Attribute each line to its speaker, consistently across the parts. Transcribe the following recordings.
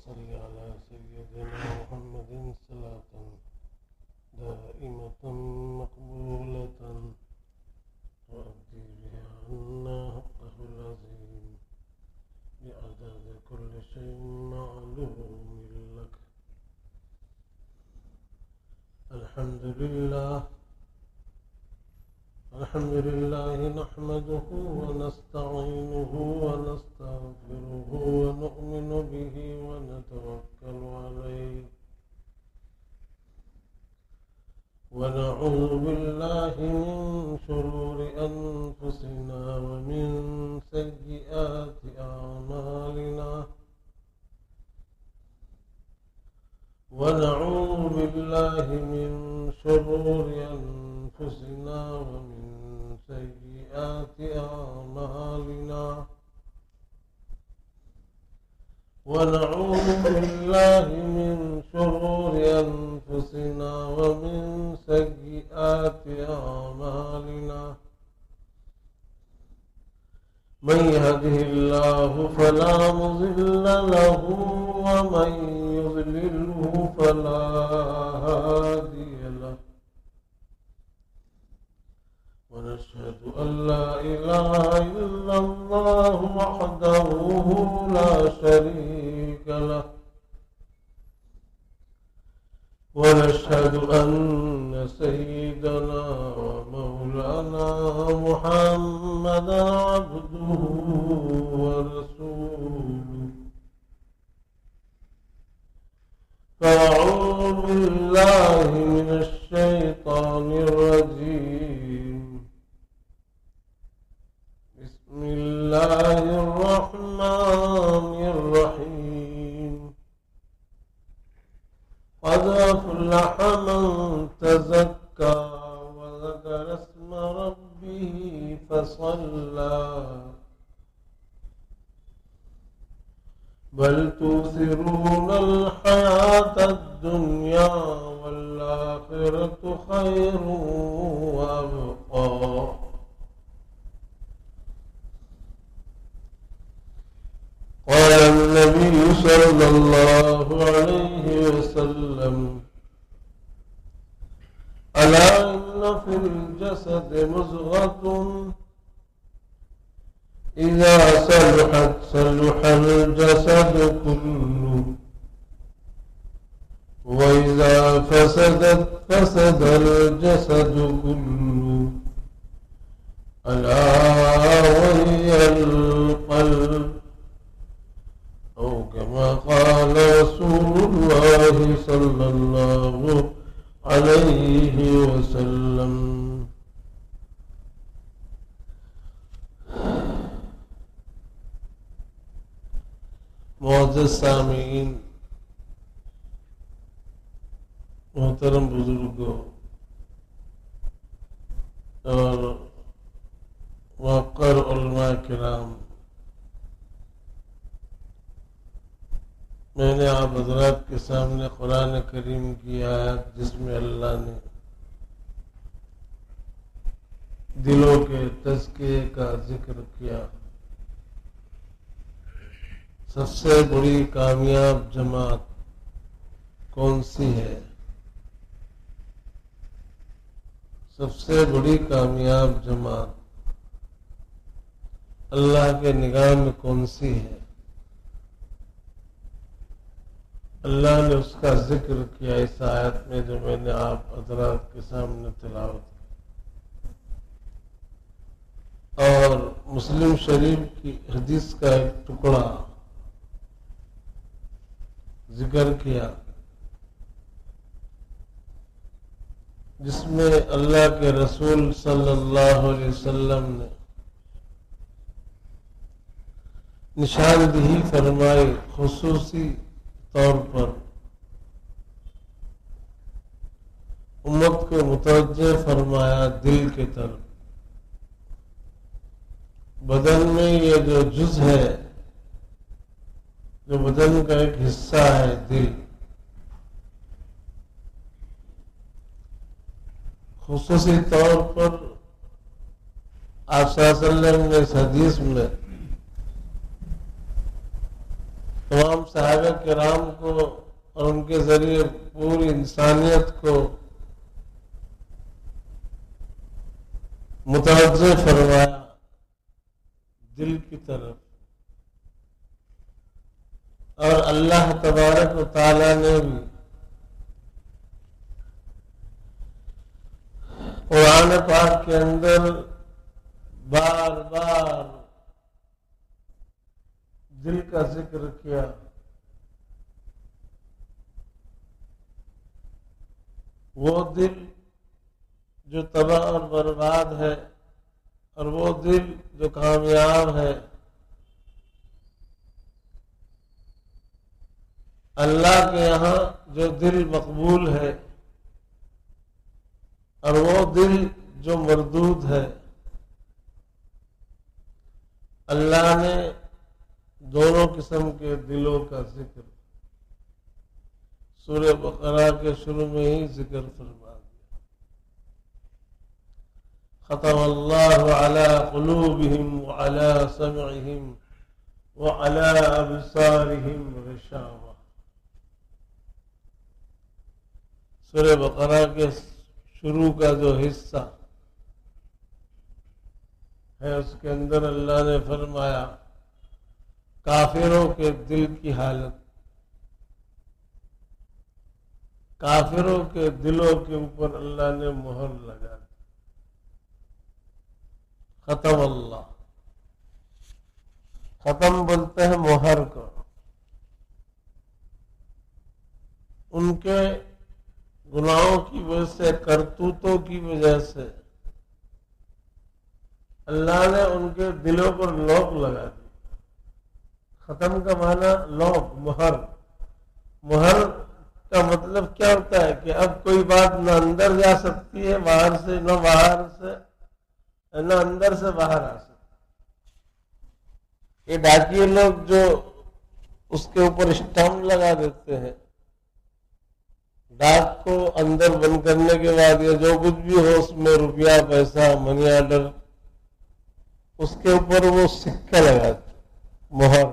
Speaker 1: صل على سيدنا محمد صلاة دائمة مقبولة وأدي بها عنا حقه العظيم بعدد كل شيء معلوم لك. الحمد لله نحمده ونستعينه ونستغفره ونؤمن به ونتوكل عليه ونعوذ بالله من شرور أنفسنا ومن سيئات أعمالنا ونعوذ بالله من شرور أنفسنا ومن سيئات أعمالنا. من يهده الله فلا مضل له ومن يضلله فلا هادي له. ونشهد أن لا إله إلا الله وحده لا شريك له. ونشهد أن سيدنا ومولانا محمدا عبده ورسوله. فأعوذ بالله من الشيطان الرجيم. بسم الله الرحمن الرحيم. قد أفلح من تزكى وذكر اسم ربه فصلى. بل تؤثرون الحياة الدنيا والآخرة خير وأبقى. قال النبي صلى الله عليه وسلم: ألا إن في الجسد مضغة إذا صلحت صلح الجسد كله وإذا فسدت فسد الجسد كله ألا وهي القلب، أو كما قال رسول الله صلى الله عليه وسلم. معزز سامعین، محترم بزرگوں اور وقار علماء کرام، میں نے آپ حضرات کے سامنے قرآن کریم کی آیت جس میں اللہ نے دلوں کے تزکیے کا ذکر کیا، سب سے بڑی کامیاب جماعت کون سی ہے؟ سب سے بڑی کامیاب جماعت اللہ کے نگاہ میں کون سی ہے؟ اللہ نے اس کا ذکر کیا اس آیت میں جو میں نے آپ حضرات کے سامنے تلاوت کی، اور مسلم شریف کی حدیث کا ایک ٹکڑا ذکر کیا جس میں اللہ کے رسول صلی اللہ علیہ وسلم نے نشاندہی فرمائی، خصوصی طور پر امت کو متوجہ فرمایا دل کے طرف. بدن میں یہ جو جز ہے، جو بدن کا ایک حصہ ہے دل، خصوصی طور پر آپ صلی اللہ علیہ وسلم نے اس حدیث میں تمام صحابہ کرام کو اور ان کے ذریعے پوری انسانیت کو متوجہ فرمایا دل کی طرف، اور اللہ تبارک و تعالی نے بھی قرآن پاک کے اندر بار بار دل کا ذکر کیا۔ وہ دل جو تباہ اور برباد ہے، اور وہ دل جو کامیاب ہے، اللہ کے یہاں جو دل مقبول ہے، اور وہ دل جو مردود ہے، اللہ نے دونوں قسم کے دلوں کا ذکر سورہ بقرہ کے شروع میں ہی ذکر فرما دیا۔ ختم اللہ علی قلوبہم وعلی سمعہم وعلی ابصارہم غشاوہ۔ سورہ بقرہ کے شروع کا جو حصہ ہے اس کے اندر اللہ نے فرمایا کافروں کے دل کی حالت، کافروں کے دلوں کے اوپر اللہ نے مہر لگا دی۔ ختم اللہ، ختم بولتے ہیں مہر کو۔ ان کے گناہوں کی وجہ سے، کرتوتوں کی وجہ سے اللہ نے ان کے دلوں پر لوک لگا دی۔ ختم کا معنی لوک، مہر۔ مہر کا مطلب کیا ہوتا ہے کہ اب کوئی بات نہ اندر جا سکتی ہے باہر سے، نہ باہر سے، نہ اندر سے باہر آ سکتی۔ یہ ڈاکیے لوگ جو اس کے اوپر اسٹمپ لگا دیتے ہیں، ڈاک کو اندر بند کرنے کے بعد یا جو کچھ بھی ہو اس میں روپیہ، پیسہ، منی آرڈر، اس کے اوپر وہ سکہ لگاتے، مہر۔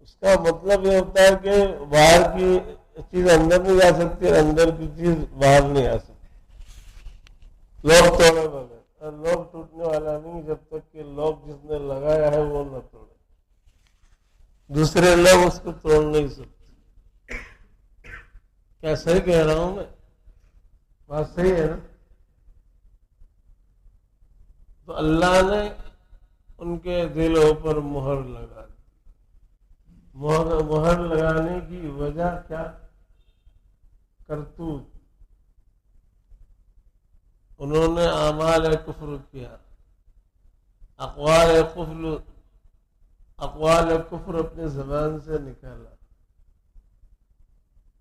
Speaker 1: اس کا مطلب یہ ہوتا ہے کہ باہر کی چیز اندر نہیں جا سکتی اور اندر کی چیز باہر نہیں آ سکتی۔ لوگ توڑے بغیر، اور لوگ ٹوٹنے والا نہیں جب تک کہ لوگ جس نے لگایا ہے وہ نہ توڑے، دوسرے لوگ اس کو توڑ نہیں سکتے۔ کیا صحیح کہہ رہا ہوں میں؟ بات صحیح ہے نا؟ تو اللہ نے ان کے دلوں پر مہر لگا دی۔ مہر لگانے کی وجہ کیا؟ کرتوت۔ انہوں نے اعمال کفر کیا، اقوال کفر اپنی زبان سے نکالا،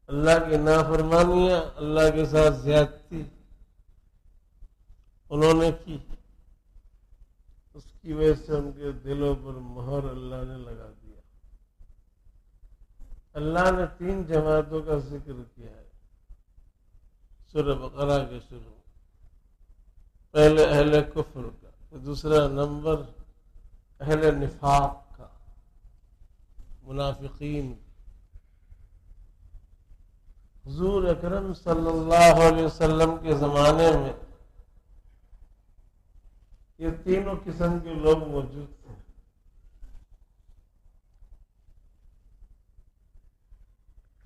Speaker 1: اللہ کی نافرمانیاں، اللہ کے ساتھ زیادتی انہوں نے کی، اس کی وجہ سے ان کے دلوں پر مہر اللہ نے لگا دیا۔ اللہ نے 3 جماعتوں کا ذکر کیا ہے سورہ بقرہ کے شروع۔ پہلے اہل کفر کا، دوسرا نمبر اہل نفاق کا، منافقین۔ حضور اکرم صلی اللہ علیہ وسلم کے زمانے میں یہ تینوں قسم کے لوگ موجود تھے۔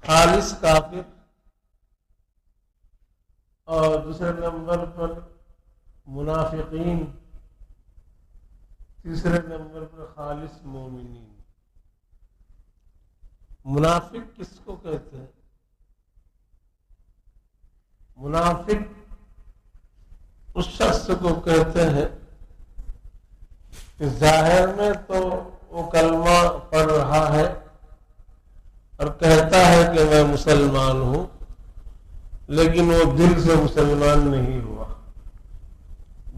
Speaker 1: خالص کافر، اور دوسرے نمبر پر منافقین، تیسرے نمبر پر خالص مومنین۔ منافق کس کو کہتے ہیں؟ منافق اس شخص کو کہتے ہیں کہ ظاہر میں تو وہ کلمہ پڑھ رہا ہے اور کہتا ہے کہ میں مسلمان ہوں، لیکن وہ دل سے مسلمان نہیں ہوا،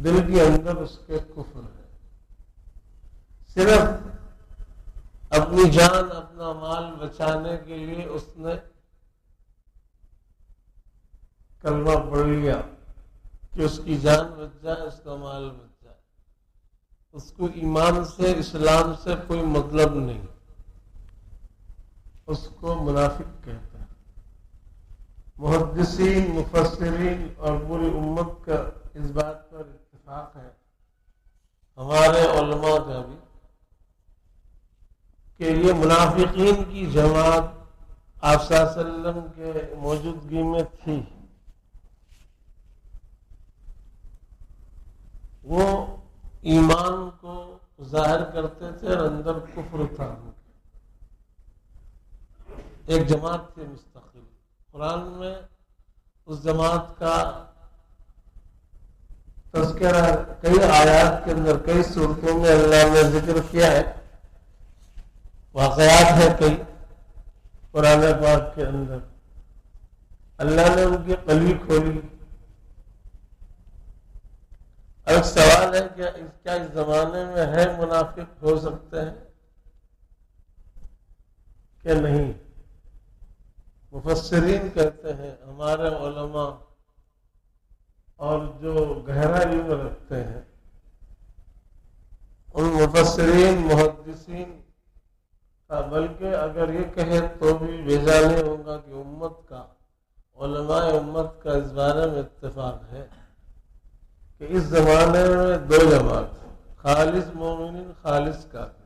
Speaker 1: دل کے اندر اس کے کفر ہے۔ صرف اپنی جان، اپنا مال بچانے کے لیے اس نے کلمہ پڑھ لیا کہ اس کی جان بچ جائے، اس کا مال بچ جائے، اس کو ایمان سے، اسلام سے کوئی مطلب نہیں۔ اس کو منافق کہتے ہیں۔ محدثین، مفسرین اور پوری امت کا اس بات پر اتفاق ہے، ہمارے علماء کا بھی، کہ یہ منافقین کی جماعت آپ صلی اللہ علیہ وسلم کے موجودگی میں تھی۔ وہ ایمان کو ظاہر کرتے تھے اور اندر کفر تھا۔ ایک جماعت تھی مستقل۔ قرآن میں اس جماعت کا تذکرہ کئی آیات کے اندر، کئی صورتوں میں اللہ نے ذکر کیا ہے، واقعات ہیں کئی قرآن پاک کے اندر۔ اللہ نے ان کی قلبی کھولی۔ ایک سوال ہے کہ کیا اس زمانے میں ہے منافق ہو سکتے ہیں کہ نہیں؟ مفسرین کہتے ہیں، ہمارے علماء اور جو گہرا علم رکھتے ہیں ان مفسرین، محدثین کا، بلکہ اگر یہ کہے تو بھی بیجا نہیں ہوگا کہ امت کا، علماء امت کا اس بارے میں اتفاق ہے کہ اس زمانے میں دو جماعت، خالص مومنین، خالص کافر۔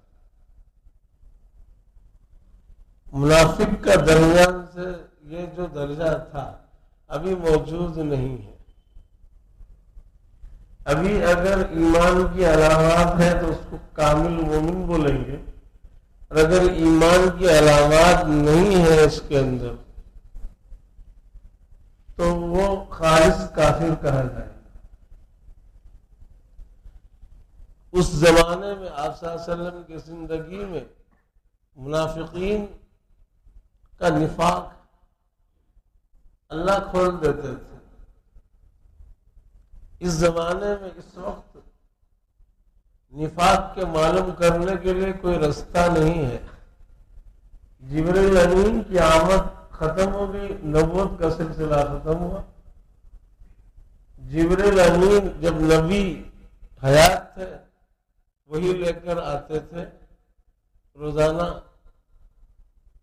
Speaker 1: منافق کا درمیان سے یہ جو درجہ تھا ابھی موجود نہیں ہے۔ ابھی اگر ایمان کی علامات ہیں تو اس کو کامل مومن بولیں گے، اور اگر ایمان کی علامات نہیں ہے اس کے اندر تو وہ خالص کافر کہا جائے گا۔ اس زمانے میں آپ صلی اللہ علیہ وسلم کی زندگی میں منافقین کا نفاق اللہ کھول دیتے تھے۔ اس زمانے میں اس وقت نفاق کے معلوم کرنے کے لیے کوئی رستہ نہیں ہے۔ جبرائیل امین کی آمد ختم ہو گئی، نبوت کا سلسلہ ختم ہوا۔ جبرائیل امین جب نبی حیات تھے وہی لے کر آتے تھے روزانہ،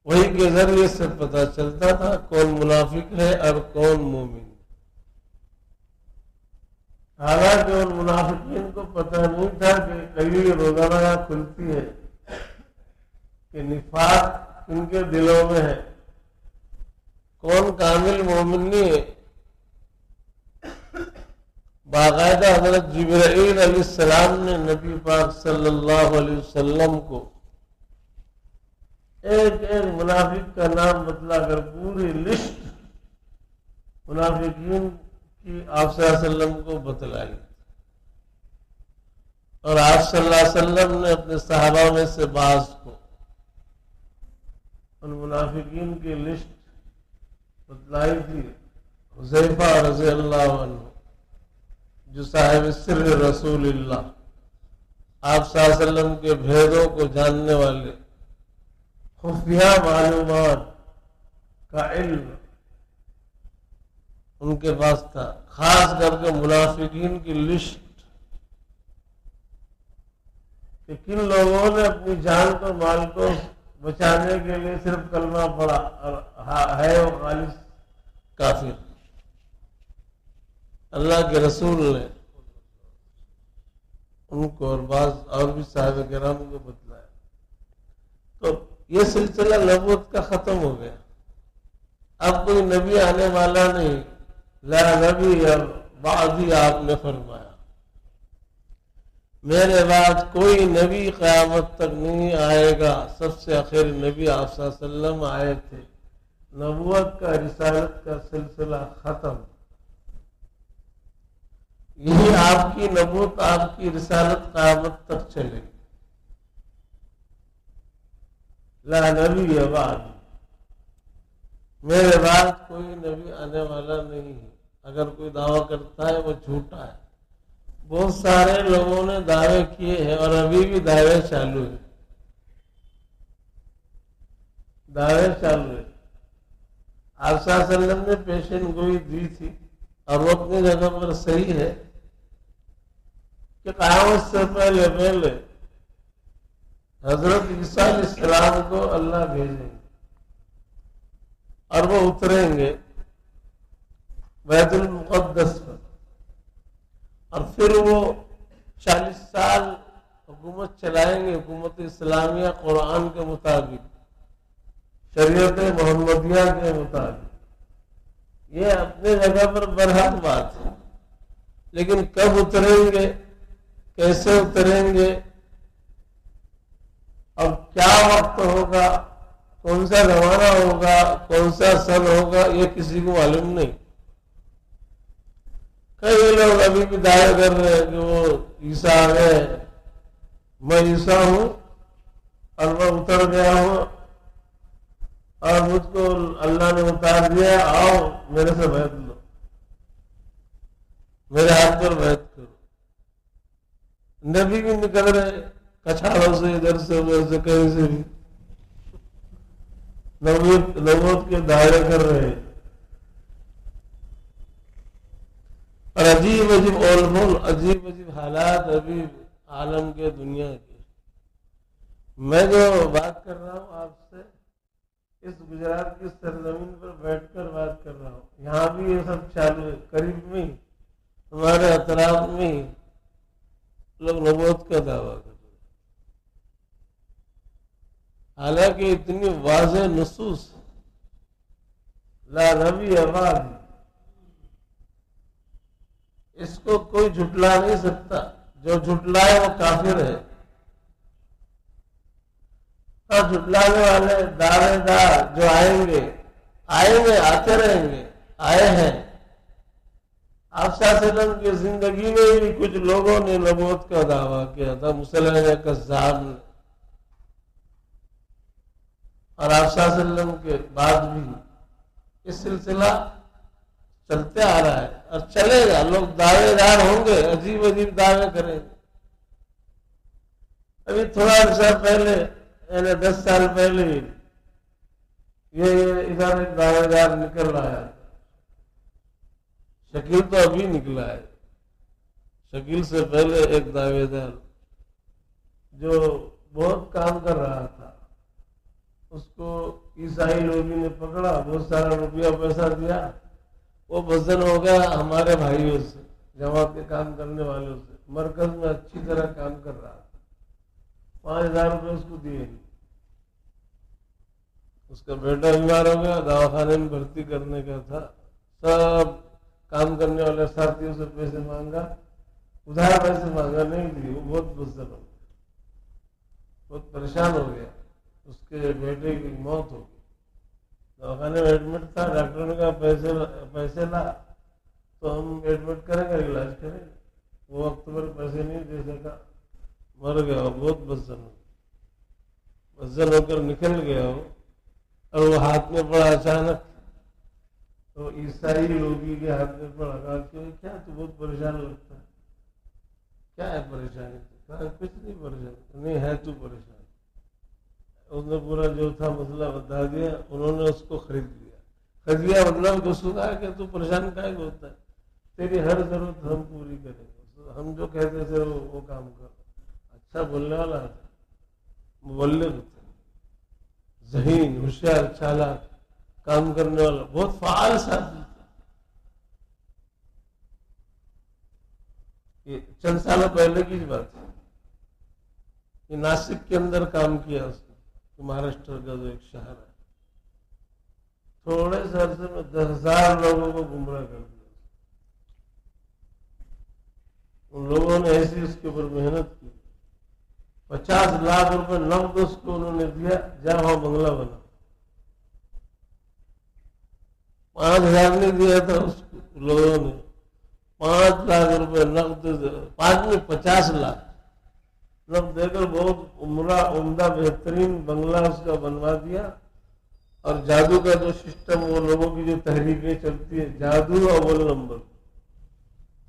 Speaker 1: وہی کے ذریعے سے پتہ چلتا تھا کون منافق ہے اور کون مومن۔ حالانکہ ان منافقین کو پتہ نہیں تھا کہ کئی روزانہ کھلتی ہے کہ نفاق ان کے دلوں میں ہے، کون کامل مومن نہیں ہے۔ باقاعدہ حضرت جبرائیل علیہ السلام نے نبی پاک صلی اللہ علیہ وسلم کو ایک ایک منافق کا نام بتلا کر پوری لسٹ منافقین کی آپ صلی اللہ علیہ وسلم کو بتلائی، اور آپ صلی اللہ علیہ وسلم نے اپنے صحابہ میں سے بعض کو ان منافقین کی لسٹ بتلائی تھی۔ حذیفہ رضی اللہ عنہ جو صاحب سر رسول اللہ، آپ صلی اللہ علیہ وسلم کے بھیدوں کو جاننے والے، خفیہ معلومات کا علم ان کے پاس تھا، خاص کر کے منافقین کی لسٹ کہ کن لوگوں نے اپنی جان کو، مال کو بچانے کے لیے صرف کلمہ پڑھا اور ہے وہ خالص کافر۔ اللہ کے رسول نے ان کو اور بعض اور بھی صحابہ کرام کو بتلایا، تو یہ سلسلہ نبوت کا ختم ہو گیا۔ اب کوئی نبی آنے والا نہیں، لا نبی اور بعد ہی آپ نے فرمایا میرے بعد کوئی نبی قیامت تک نہیں آئے گا، سب سے آخر نبی آپ صلی اللہ علیہ وسلم آئے تھے۔ نبوت کا، رسالت کا سلسلہ ختم۔ یہی آپ کی نبوت، آپ کی رسالت قیامت تک چلے گی۔ لا نبی بعد، میرے بعد کوئی نبی آنے والا نہیں ہے۔ اگر کوئی دعویٰ کرتا ہے وہ جھوٹا ہے۔ بہت سارے لوگوں نے دعوے کیے ہیں اور ابھی بھی دعوے چالو ہیں، دعوے چالو ہیں۔ آپ صلی اللہ علیہ وسلم نے پیشن گوئی دی تھی اور وہ اپنی جگہ پر صحیح ہے کہ قیامت سے پہلے حضرت عیسیٰ علیہ السلام کو اللہ بھیجیں گے۔ اور وہ اتریں گے بیت المقدس پر، اور پھر وہ 40 سال حکومت چلائیں گے، حکومت اسلامیہ قرآن کے مطابق، شریعت محمدیہ کے مطابق. یہ اپنے جگہ پر برحق بات ہے، لیکن کب اتریں گے، کیسے اتریں گے، اور کیا وقت ہوگا، کون سا زمانہ ہوگا، کون سا سن ہوگا، یہ کسی کو معلوم نہیں. کئی لوگ ابھی بھی دعوے کر رہے ہیں کہ وہ عیسیٰ آ گئے، میں عیسیٰ ہوں اور میں اتر گیا ہوں اور مجھ کو اللہ نے اتار دیا، آؤ میرے سے بیعت لو، میرے ہاتھ پر بیعت کرو. نبی بھی نکل رہے کچھاڑوں سے، ادھر سے ادھر سے، کہیں سے بھی نبوت کے دعوے کر رہے ہیں. اور عجیب عجیب علوم، عجیب عجیب حالات ابھی عالم کے، دنیا کے. میں جو بات کر رہا ہوں آپ سے، اس گجرات کی سرزمین پر بیٹھ کر بات کر رہا ہوں. یہاں بھی یہ سب چالو ہے، قریب میں ہمارے اطراف میں لوگ نبوت کا دعویٰ کر رہے ہیں. حالانکہ اتنی واضح نصوص، لا نبی بعد، اس کو کوئی جھٹلا نہیں سکتا. جو جھٹلائے وہ کافر ہے. اور جھٹلانے والے دعوے دار جو آئیں گے، آتے رہیں گے، آئے ہیں. آپ صلی اللہ علیہ وسلم کی زندگی میں بھی کچھ لوگوں نے نبوت کا دعویٰ کیا تھا، مسلمہ کذاب نے، اور آپ صلی اللہ علیہ وسلم کے بعد بھی اس سلسلہ چلتے آ رہا ہے اور چلے گا. لوگ دعوے دار ہوں گے، عجیب عجیب دعوے کریں گے. ابھی تھوڑا عرصہ پہلے، یعنی 10 سال پہلے ہی یہ ادھر ایک دعوے دار نکل رہا ہے. شکیل تو ابھی نکلا ہے. شکیل سے پہلے ایک دعوے دار جو بہت کام کر رہا تھا، اس کو عیسائی لوگوں نے پکڑا، بہت سارا روپیہ پیسہ دیا، وہ بزن ہو گیا ہمارے بھائیوں سے، جماعت کے کام کرنے والوں سے. مرکز میں اچھی طرح کام کر رہا تھا، 5000 روپے اس کو دیے نہیں. اس کا بیٹا بیمار ہو گیا، دواخانے میں بھرتی کرنے کا تھا. سب کام کرنے والے ساتھیوں سے پیسے مانگا، ادھار پیسے مانگا، نہیں دی. وہ بہت بزن ہو گیا، بہت پریشان ہو گیا. اس کے بیٹے کی موت ہو گئی. دواخانے میں ایڈمٹ تھا. ڈاکٹر نے کہا پیسے لا تو ہم ایڈمٹ کریں گے، علاج کریں گے. وہ وقت پر پیسے نہیں دے سکا، مر گیا. بہت بزن ہو کر نکل گیا وہ. اور وہ ہاتھ میں پڑا اچانک، تو عیسائی لوگی کے ہاتھ میں پڑا. کہا کہ کیا تو بہت پریشان لگتا ہے، کیا ہے پریشانی؟ کہا کچھ نہیں پریشان، نہیں ہے تو پریشان. اس نے پورا جو تھا مسئلہ بتا دیا. انہوں نے اس کو خرید لیا. خرید لیا مطلب اس کو کہا کہ تو پریشان کائے ہوتا ہے، تیری ہر ضرورت ہم پوری کریں گے. ہم جو کہتے تھے وہ کام کر. اچھا بولنے والا تھا، مبلغ تھا، ذہین، ہوشیار، چالاک، کام کرنے والا، بہت فعال ساتھی تھا. یہ چند سالوں پہلے کی بات ہے. یہ ناسک کے اندر کام کیا اس نے، مہاراشٹر کا جو ایک شہر ہے. تھوڑے سے عرصے میں 10,000 لوگوں کو گمراہ کر دیا. ان لوگوں نے ایسی اس کے اوپر محنت کی. 50 لاکھ روپے نقد اس کو انہوں نے دیا، جہاں وہاں بنگلہ بنا. 5,000 نہیں دیا تھا اس کو لوگوں نے، 5 لاکھ روپے نقد، 5 میں 50 لاکھ نقد دے کر بہت عمدہ بہترین بنگلہ اس کا بنوا دیا. اور جادو کا جو سسٹم، وہ لوگوں کی جو تحریکیں چلتی ہے، جادو اول نمبر،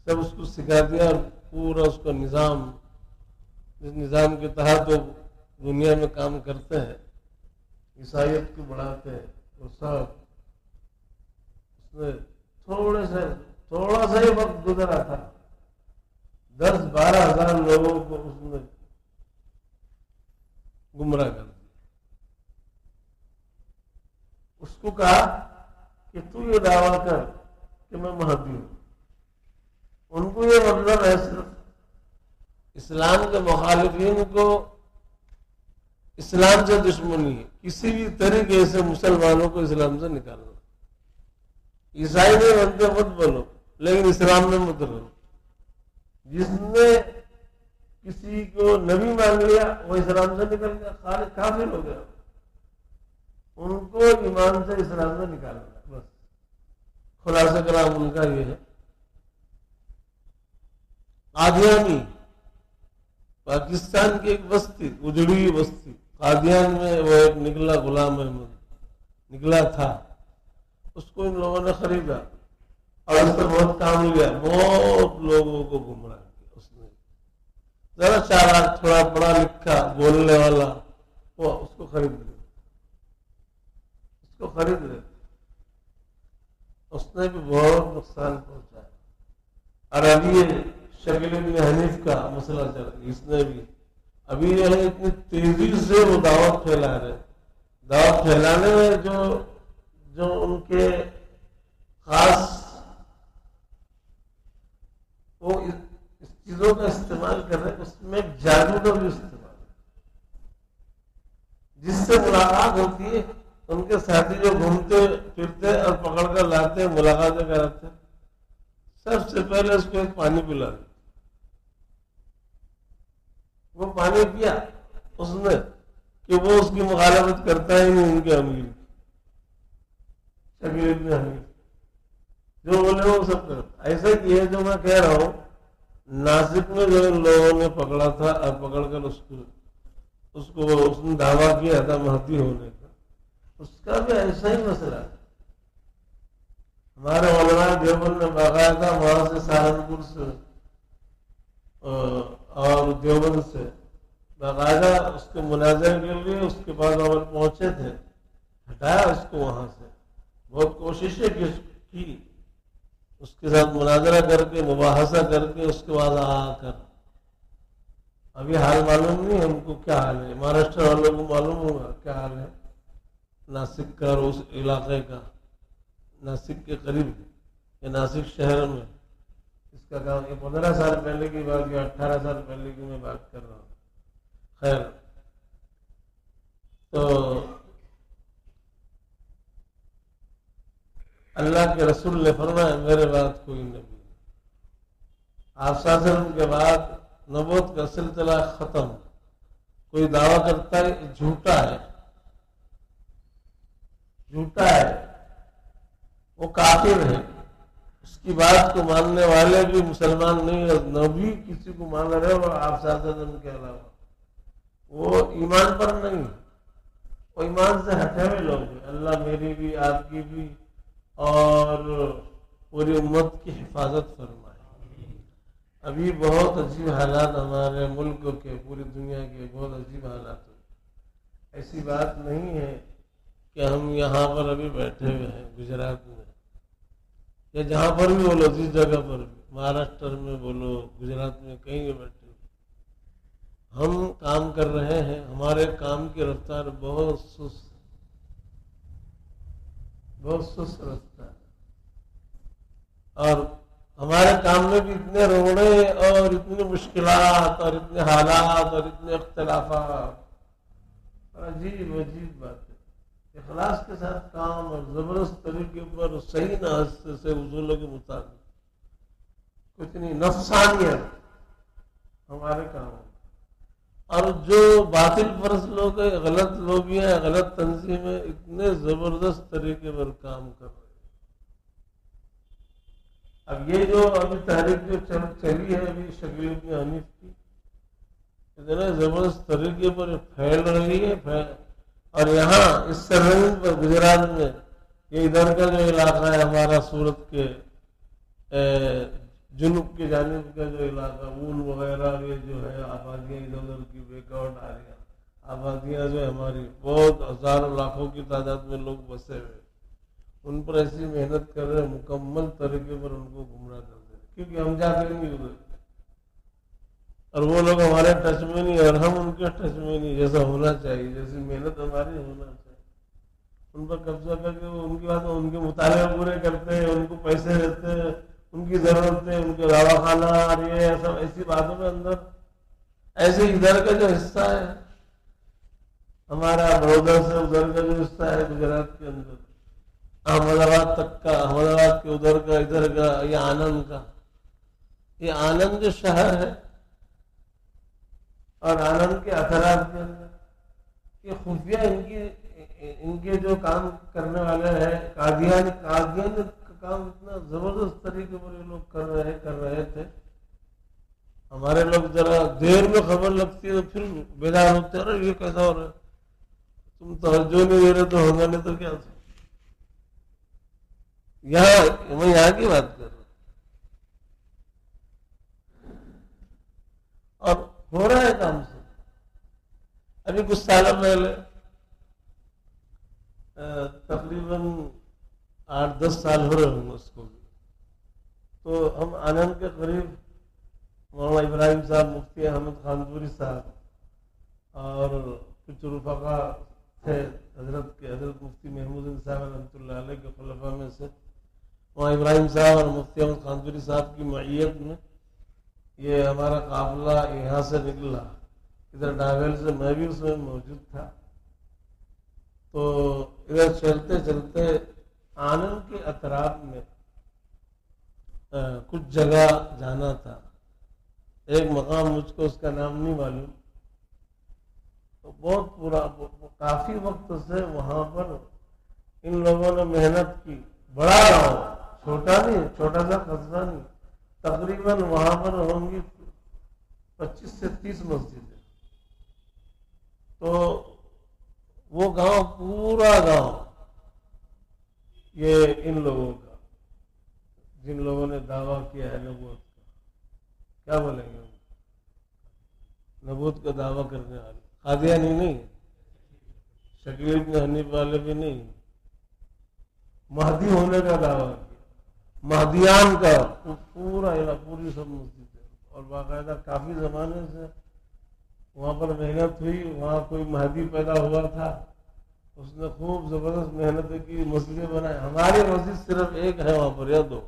Speaker 1: سب اس کو سکھا دیا. اور پورا اس کا نظام، جس نظام کے تحت وہ دنیا میں کام کرتے ہیں، عیسائیت کو بڑھاتے ہیں، وہ سب اس نے تھوڑا سا ہی وقت گزرا تھا، 10-12 ہزار لوگوں کو اس نے گمراہ کر دیا. اس کو کہا کہ تو یہ دعویٰ کر کہ میں مہدی ہوں. ان کو یہ مطلب ہے صرف اسلام کے مخالفین کو اسلام سے دشمنی ہے، کسی بھی طریقے سے مسلمانوں کو اسلام سے نکالنا. عیسائی نہیں بنتے مت بولو، لیکن اسلام میں مت رہو. جس نے کسی کو نبی مان لیا وہ اسلام سے نکل گیا، خالق کافر ہو گیا. ان کو ایمان سے اسلام سے نکالنا، بس خلاصہ کلام ان کا یہ ہے. قادیانی پاکستان کی ایک بستی، اجڑی ہوئی بستی قادیان میں، وہ ایک نکلا غلام احمد نکلا تھا. اس کو ان لوگوں نے خریدا اور اس سے بہت کام لیا، بہت لوگوں کو گمراہ کیا. اس نے ذرا چالاک، تھوڑا پڑھا لکھا بولنے والا، وہ اس کو خرید لیا. اس نے بھی بہت نقصان پہنچایا. اور ابھی یہ شکیل ابن حنیف کا مسئلہ چل رہا ہے، اس نے بھی ابھی جو ہے اتنی تیزی سے وہ دعوت پھیلا رہے. دعوت پھیلانے میں جو ان کے خاص وہ اس چیزوں کا استعمال کر رہے ہیں، اس میں جادو کا بھی استعمال ہے. جس سے ملاقات ہوتی ہے، ان کے ساتھی جو گھومتے پھرتے اور پکڑ کر لاتے، ملاقاتیں کراتے، سب سے پہلے اس کو ایک پانی پلا دیں. وہ پانی پیا اس نے کہ وہ اس کی مخالفت کرتا ہی نہیں. ان کے امیر شکیل ابن حنیف جو بولے وہ سب کرتا. ایسا کہ ہے جو میں کہہ رہا ہوں، ناسک میں جو ان لوگوں نے پکڑا تھا اور پکڑ کر اس نے دعویٰ کیا تھا مہدی ہونے کا، اس کا بھی ایسا ہی مسئلہ ہے. ہمارے علماء دیوبند نے باقاعدہ وہاں سے سہارنپور سے اور دیوبند سے باقاعدہ اس کے مناظرے کے لیے اس کے پاس اور پہنچے تھے، ہٹایا اس کو وہاں سے. بہت کوششیں کی اس کے ساتھ مناظرہ کر کے، مباحثہ کر کے، اس کے بعد آ کر. ابھی حال معلوم نہیں ہم کو کیا حال ہے، مہاراشٹر والوں کو معلوم ہوگا کیا حال ہے ناسک کا اور اس علاقے کا. ناسک کے قریب یا ناسک شہر میں اس کا کام. یہ 15 سال پہلے کی بات یا 18 سال پہلے کی میں بات کر رہا ہوں. خیر، تو اللہ کے رسول نے فرمایا میرے بعد کوئی نبی. آپ صلی اللہ علیہ وسلم کے بعد نبوت کا سلسلہ ختم. کوئی دعویٰ کرتا ہے جھوٹا ہے، وہ کافر ہے. اس کی بات کو ماننے والے بھی مسلمان نہیں ہے. نبی کسی کو مان رہے اور آپ صلی اللہ علیہ وسلم کے علاوہ وہ ایمان پر نہیں، وہ ایمان سے ہٹے ہوئے لوگ ہیں. اللہ میری بھی، آپ کی بھی اور پوری امت کی حفاظت فرمائے. ابھی بہت عجیب حالات ہمارے ملک کے، پوری دنیا کے بہت عجیب حالات ہیں. ایسی بات نہیں ہے کہ ہم یہاں پر ابھی بیٹھے ہوئے ہیں گجرات میں، یا جہاں پر بھی بولو، جس جگہ پر بھی، مہاراشٹر میں بولو، گجرات میں، کہیں بھی بیٹھے ہوئے. ہم کام کر رہے ہیں، ہمارے کام کی رفتار بہت سست رفتار، اور ہمارے کام میں بھی اتنے روڑے اور اتنی مشکلات اور اتنے حالات اور اتنے اختلافات. عجیب بات ہے. اخلاص کے ساتھ کام اور زبردست طریقے پر صحیح نحو سے اصولوں کے مطابق، کچھ نہیں، نفسانیت ہمارے کام. اور جو باطل پرست لوگ ہیں، غلط لوگ ہیں، غلط تنظیمیں اتنے زبردست طریقے پر کام کر رہے ہیں. اب یہ جو ابھی تحریک جو چلی ہے ابھی شکیل ابن حنیف کی، اتنے زبردست طریقے پر پھیل رہی ہے. اور یہاں اس سرزمین پر گجرات میں، یہ ادھر کا جو علاقہ ہے ہمارا سورت کے جنوب کی جانب کا جو علاقہ، اون وغیرہ، یہ جو ہے آبادیاں ادھر ادھر کی بیک آؤٹ آ رہی ہیں، آبادیاں جو ہماری بہت ہزاروں لاکھوں کی تعداد میں لوگ بسے ہوئے، ان پر ایسی محنت کر رہے ہیں، مکمل طریقے پر ان کو گمراہ کر دیں، کیونکہ ہم جاتے نہیں ادھر، اور وہ لوگ ہمارے ٹچ میں نہیں اور ہم ان کے ٹچ میں نہیں. جیسا ہونا چاہیے، جیسی محنت ہماری ہونا چاہیے، ان پر قبضہ کر کے ان کی بات ان کے مطالبے پورے کرتے ہیں، ان کو پیسے دیتے ہیں، ان کی ضرورت ہے، ان کے دوا خانہ اور یہ سب ایسی باتوں کے اندر ایسے ادھر کا جو حصہ ہے ہمارا بڑودہ سے ادھر کا جو حصہ ہے گجرات کے اندر، احمد آباد تک کا، احمد آباد کے ادھر کا، ادھر کا، یہ آنند کا، یہ آنند جو شہر ہے اور آنند کے اثرات کے اندر یہ خفیہ ان کے جو کام کرنے والے ہیں قادیان کا کام اتنا زبردست طریقے پر یہ لوگ کر رہے تھے. ہمارے لوگ ذرا دیر میں خبر لگتی ہے تو پھر بیدار ہوتے ہیں، یہ کیسا ہو رہا ہے، تم توجہ نہیں دے رہے تو ہوگا نہیں تو کیا. میں یہاں کی بات کر رہا ہوں اور ہو رہا ہے کام سے. ابھی کچھ سال پہلے تقریباً 8-10 سال ہو رہے ہوں گے اس کو بھی، تو ہم آنند کے قریب مولانا ابراہیم صاحب، مفتی احمد خانپوری صاحب اور کچھ رفقا تھے حضرت مفتی محمود صاحب رحمۃ اللہ علیہ کے خلفاء میں سے. مولانا ابراہیم صاحب اور مفتی احمد خانپوری صاحب کی معیت میں یہ ہمارا قافلہ یہاں سے نکلا، ادھر ڈاویل سے، میں بھی اس میں موجود تھا. تو ادھر چلتے چلتے آنند کے اطراف میں کچھ جگہ جانا تھا. ایک مقام مجھ کو اس کا نام نہیں معلوم، تو بہت کافی وقت سے وہاں پر ان لوگوں نے محنت کی. بڑا گاؤں، چھوٹا نہیں، چھوٹا سا قصبہ نہیں، تقریباً وہاں پر ہوں گی 25 سے 30 مسجدیں. تو وہ گاؤں، پورا گاؤں یہ ان لوگوں کا، جن لوگوں نے دعویٰ کیا ہے نبوت کا، کیا بولیں گے، نبوت کا دعویٰ کرنے والے، قادیانی نہیں، شکیل ابن حنیف والے بھی نہیں، مہدی ہونے کا دعویٰ کیا، مہدیان کا پورا پوری سب مسجد ہے. اور باقاعدہ کافی زمانے سے وہاں پر محنت ہوئی. وہاں کوئی مہدی پیدا ہوا تھا، اس نے خوب زبردست محنت کی، مسجدیں بنائے. ہماری مسجد صرف ایک ہے وہاں پر یا دو،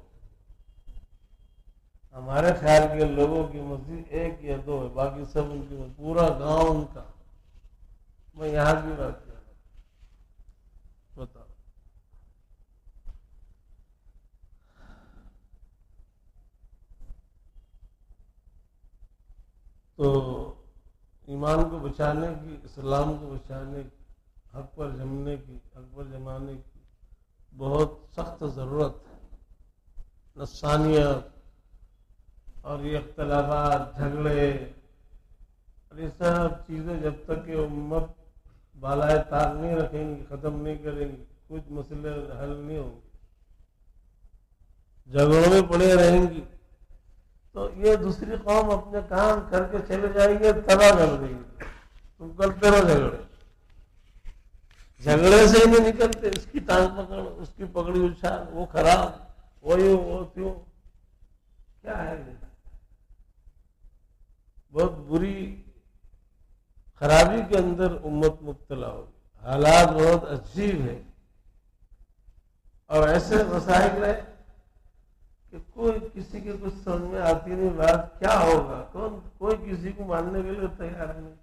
Speaker 1: ہمارے خیال کے لوگوں کی مسجد ایک یا دو ہے، باقی سب ان کی، پورا گاؤں ان کا. میں یہاں کی بات کر رہا ہوں، بتاؤ. تو ایمان کو بچانے کی، اسلام کو بچانے کی، حق پر جمنے کی، حق پر جمانے کی بہت سخت ضرورت ہے. نفسانیت اور یہ اختلافات، جھگڑے اور یہ سب چیزیں جب تک کہ امت بالائے طاق نہیں رکھیں گی، ختم نہیں کریں گی، کچھ مسئلے حل نہیں ہوں گے، جھگڑوں میں پڑے رہیں گی، تو یہ دوسری قوم اپنے کام کر کے چلے جائیں گے، تباہ کر دیں گے. تم کرتے رہو جھگڑے، جھگڑے سے ہی نہیں نکلتے. اس کی ٹانگ پکڑ، اس کی پگڑی اچھال، وہ خراب، وہ کیوں، کیا ہے یہ؟ بہت بری خرابی کے اندر امت مبتلا ہوگی. حالات بہت عجیب ہیں اور ایسے مسائل ہے کہ کوئی کسی کے کچھ سمجھ میں آتی نہیں بات، کیا ہوگا، کوئی کسی کو ماننے کے لیے تیار نہیں.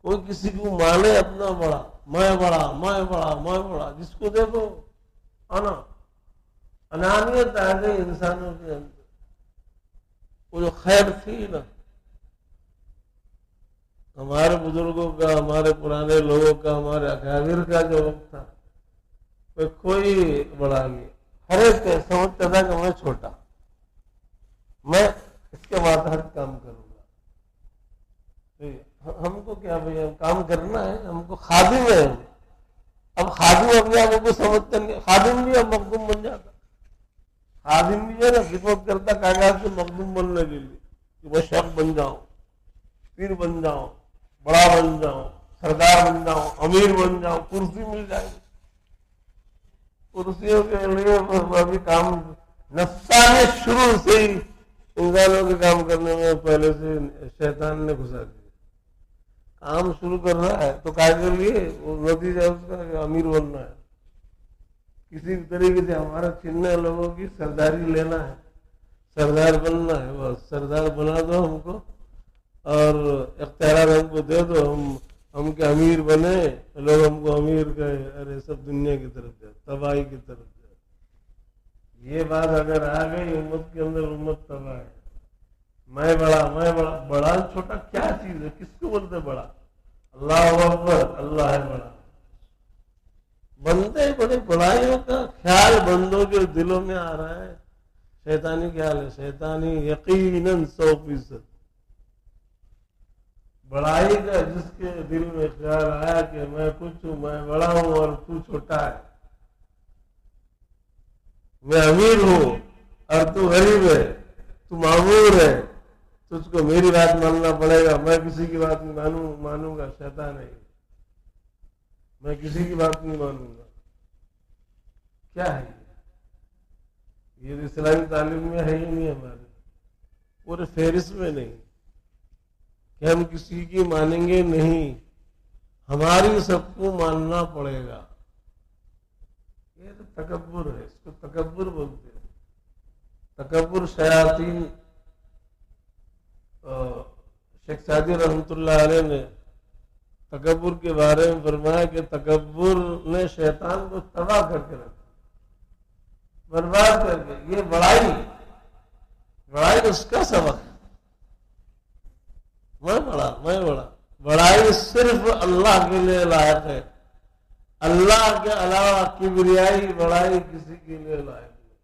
Speaker 1: کوئی کسی کو مانے اپنا بڑا، میں بڑا، میں بڑا، میں بڑا. جس کو دیکھو انانیت آ گئی انسانوں کے اندر. وہ جو خیر تھی نا ہمارے بزرگوں کا، ہمارے پرانے لوگوں کا، ہمارے اکابر کا جو وقت تھا، کوئی بڑا نہیں، ہر ایک سمجھتا تھا کہ میں چھوٹا، میں اس کے ماتحت کام کروں گا. ہم کو کیا بھائی، ہم کام کرنا ہے، ہم کو خادم ہے. اب خادم اپنے آپ کو سمجھتے نہیں، خادم بھی اب مخدوم بن جاتا. خادم بھی ہے نا خدمت کرتا کاغذ سے مخدوم بننے کے لیے کہ میں شیخ بن جاؤں، پیر بن جاؤں، بڑا بن جاؤں، سردار بن جاؤں، امیر بن جاؤں، کرسی مل جائے گی. کرسیوں کے لیے ابھی کام نفسانی شروع سے ہی انسانوں کے کام کرنے میں پہلے سے شیطان نے گھسا دیا. کام شروع کر رہا ہے تو کیا کے لیے وہ نتیجہ اس کا کہ امیر بننا ہے. کسی بھی طریقے سے ہمارا چھیننے لوگوں کی سرداری لینا ہے، سردار بننا ہے. بس سردار بنا دو ہم کو اور اختیارات ہم کو دے دو، ہم کے امیر بنے، لوگ ہم کو امیر کہے، ارے سب دنیا کی طرف جائے، تباہی کی طرف جائے. یہ بات اگر آ گئی امت کے اندر، امت تباہ ہے. میں بڑا بڑا چھوٹا کیا چیز ہے؟ کس کو بولتے بڑا؟ اللہ اکبر، اللہ ہے بڑا. بندے بڑے بڑائیوں کا خیال بندوں کے دلوں میں آ رہا ہے. شیطانی خیال ہے، شیطانی یقیناً 100%. بڑائی کا جس کے دل میں خیال آیا کہ میں کچھ ہوں، میں بڑا ہوں اور تو چھوٹا ہے، میں امیر ہوں اور تو غریب ہے، تو معمور ہے، تجھ کو میری بات ماننا پڑے گا، میں کسی کی بات نہیں مانوں گا. شیطان ہے، میں کسی کی بات نہیں مانوں گا. کیا ہے یہ اسلامی تعلیم میں ہے ہی نہیں، ہمارے پورے فہرست میں نہیں کہ ہم کسی کی مانیں گے نہیں، ہماری سب کو ماننا پڑے گا. یہ تو تکبر ہے، اس کو تکبر بولتے ہیں. تکبر شیاطین. شیخ سعدی رحمۃ اللہ علیہ نے تکبر کے بارے میں فرمایا کہ تکبر نے شیطان کو تباہ کر کے رکھا، برباد کر کے. یہ بڑائی اس کا سبق ہے. میں بڑا بڑائی صرف اللہ کے لیے لائق ہے. اللہ کے علاوہ کبریائی بڑائی کسی کے لیے لائق نہیں.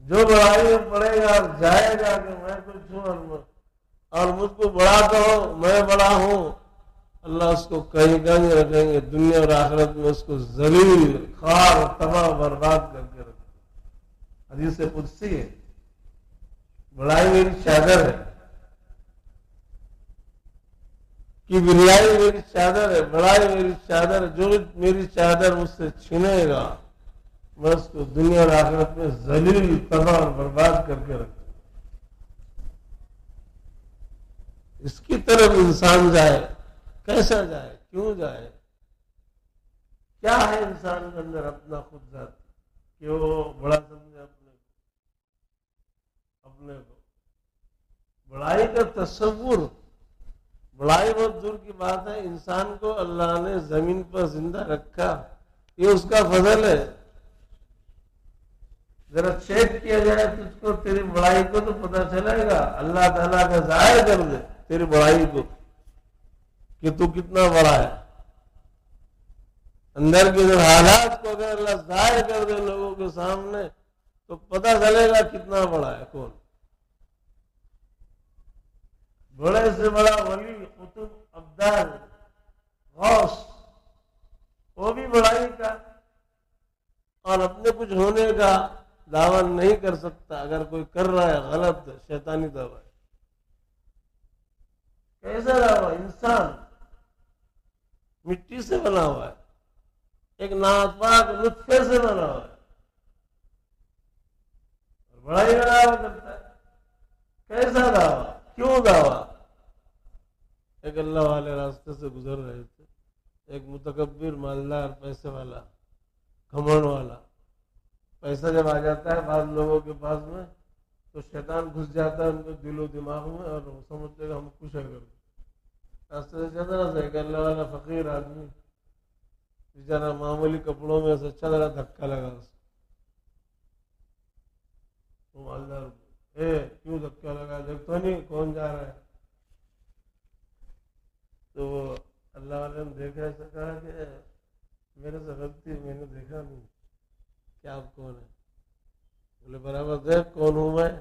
Speaker 1: جو بڑائی میں پڑے گا اور جائے گا کہ میں کچھ ہوں اور مجھ کو بڑا کہو، میں بڑا ہوں، اللہ اس کو کہیں نہیں رکھیں گے. دنیا اور آخرت میں اس کو ذلیل، خوار، تباہ، برباد کر کے رکھیں گے. حدیث قدسی ہے، بڑائی میری چادر ہے، کبریائی میری چادر ہے، بڑائی میری چادر ہے. جو میری چادر مجھ سے چھینے گا میں اس کو دنیا اور آخرت میں ذلیل، تباہ اور برباد کر کے رکھوں. اس کی طرف انسان جائے، کیسا جائے، کیوں جائے؟ کیا ہے انسان کے اندر اپنا خود ذات کہ وہ بڑا سمجھے اپنے کو. بڑائی کا تصور، بڑائی بہت دور کی بات ہے. انسان کو اللہ نے زمین پر زندہ رکھا، یہ اس کا فضل ہے. ذرا چیک کیا جائے تجھ کو، تیری بڑائی کو تو پتہ چلے گا. اللہ تعالیٰ کا ظاہر کر دے تیری بڑائی کو کہ تو کتنا بڑا ہے. اندر کے جو حالات کو اگر اللہ ظاہر کر دے لوگوں کے سامنے تو پتہ چلے گا کتنا بڑا ہے کون. بڑے سے بڑا ولی، قطب، ابدال، غوث، وہ بھی بڑائی کا اور اپنے کچھ ہونے کا دعویٰ نہیں کر سکتا. اگر کوئی کر رہا ہے غلط ہے، شیطانی دعویٰ ہے. کیسا دعویٰ؟ انسان مٹی سے بنا ہوا ہے، ایک ناپاک نطفے سے بنا ہوا ہے، اور بڑائی کا دعویٰ کرتا ہے. کیسا دعویٰ؟ کیوں دعویٰ؟ ایک اللہ والے راستے سے گزر رہے تھے، ایک متکبر، مالدار، پیسے والا، گھمنڈ والا. پیسہ جب آ جاتا ہے بعض لوگوں کے پاس میں تو شیطان گھس جاتا ہے ان کے دل و دماغ میں اور وہ سمجھتے کہ ہم کچھ ہے کر راستے سے چل رہا تھا. ایک اللہ والا فقیر آدمی بیچارہ معمولی کپڑوں میں سے چل رہا، دھکا لگا اس کو. مالدار کیوں دھکا لگا؟ دیکھتا نہیں کون جا رہا ہے. تو وہ اللہ والے نے دیکھا، ایسا کہا کہ میرے سے غلطی، میں نے دیکھا نہیں کہ آپ کون ہیں. بولے برابر دیکھ کون ہوں میں،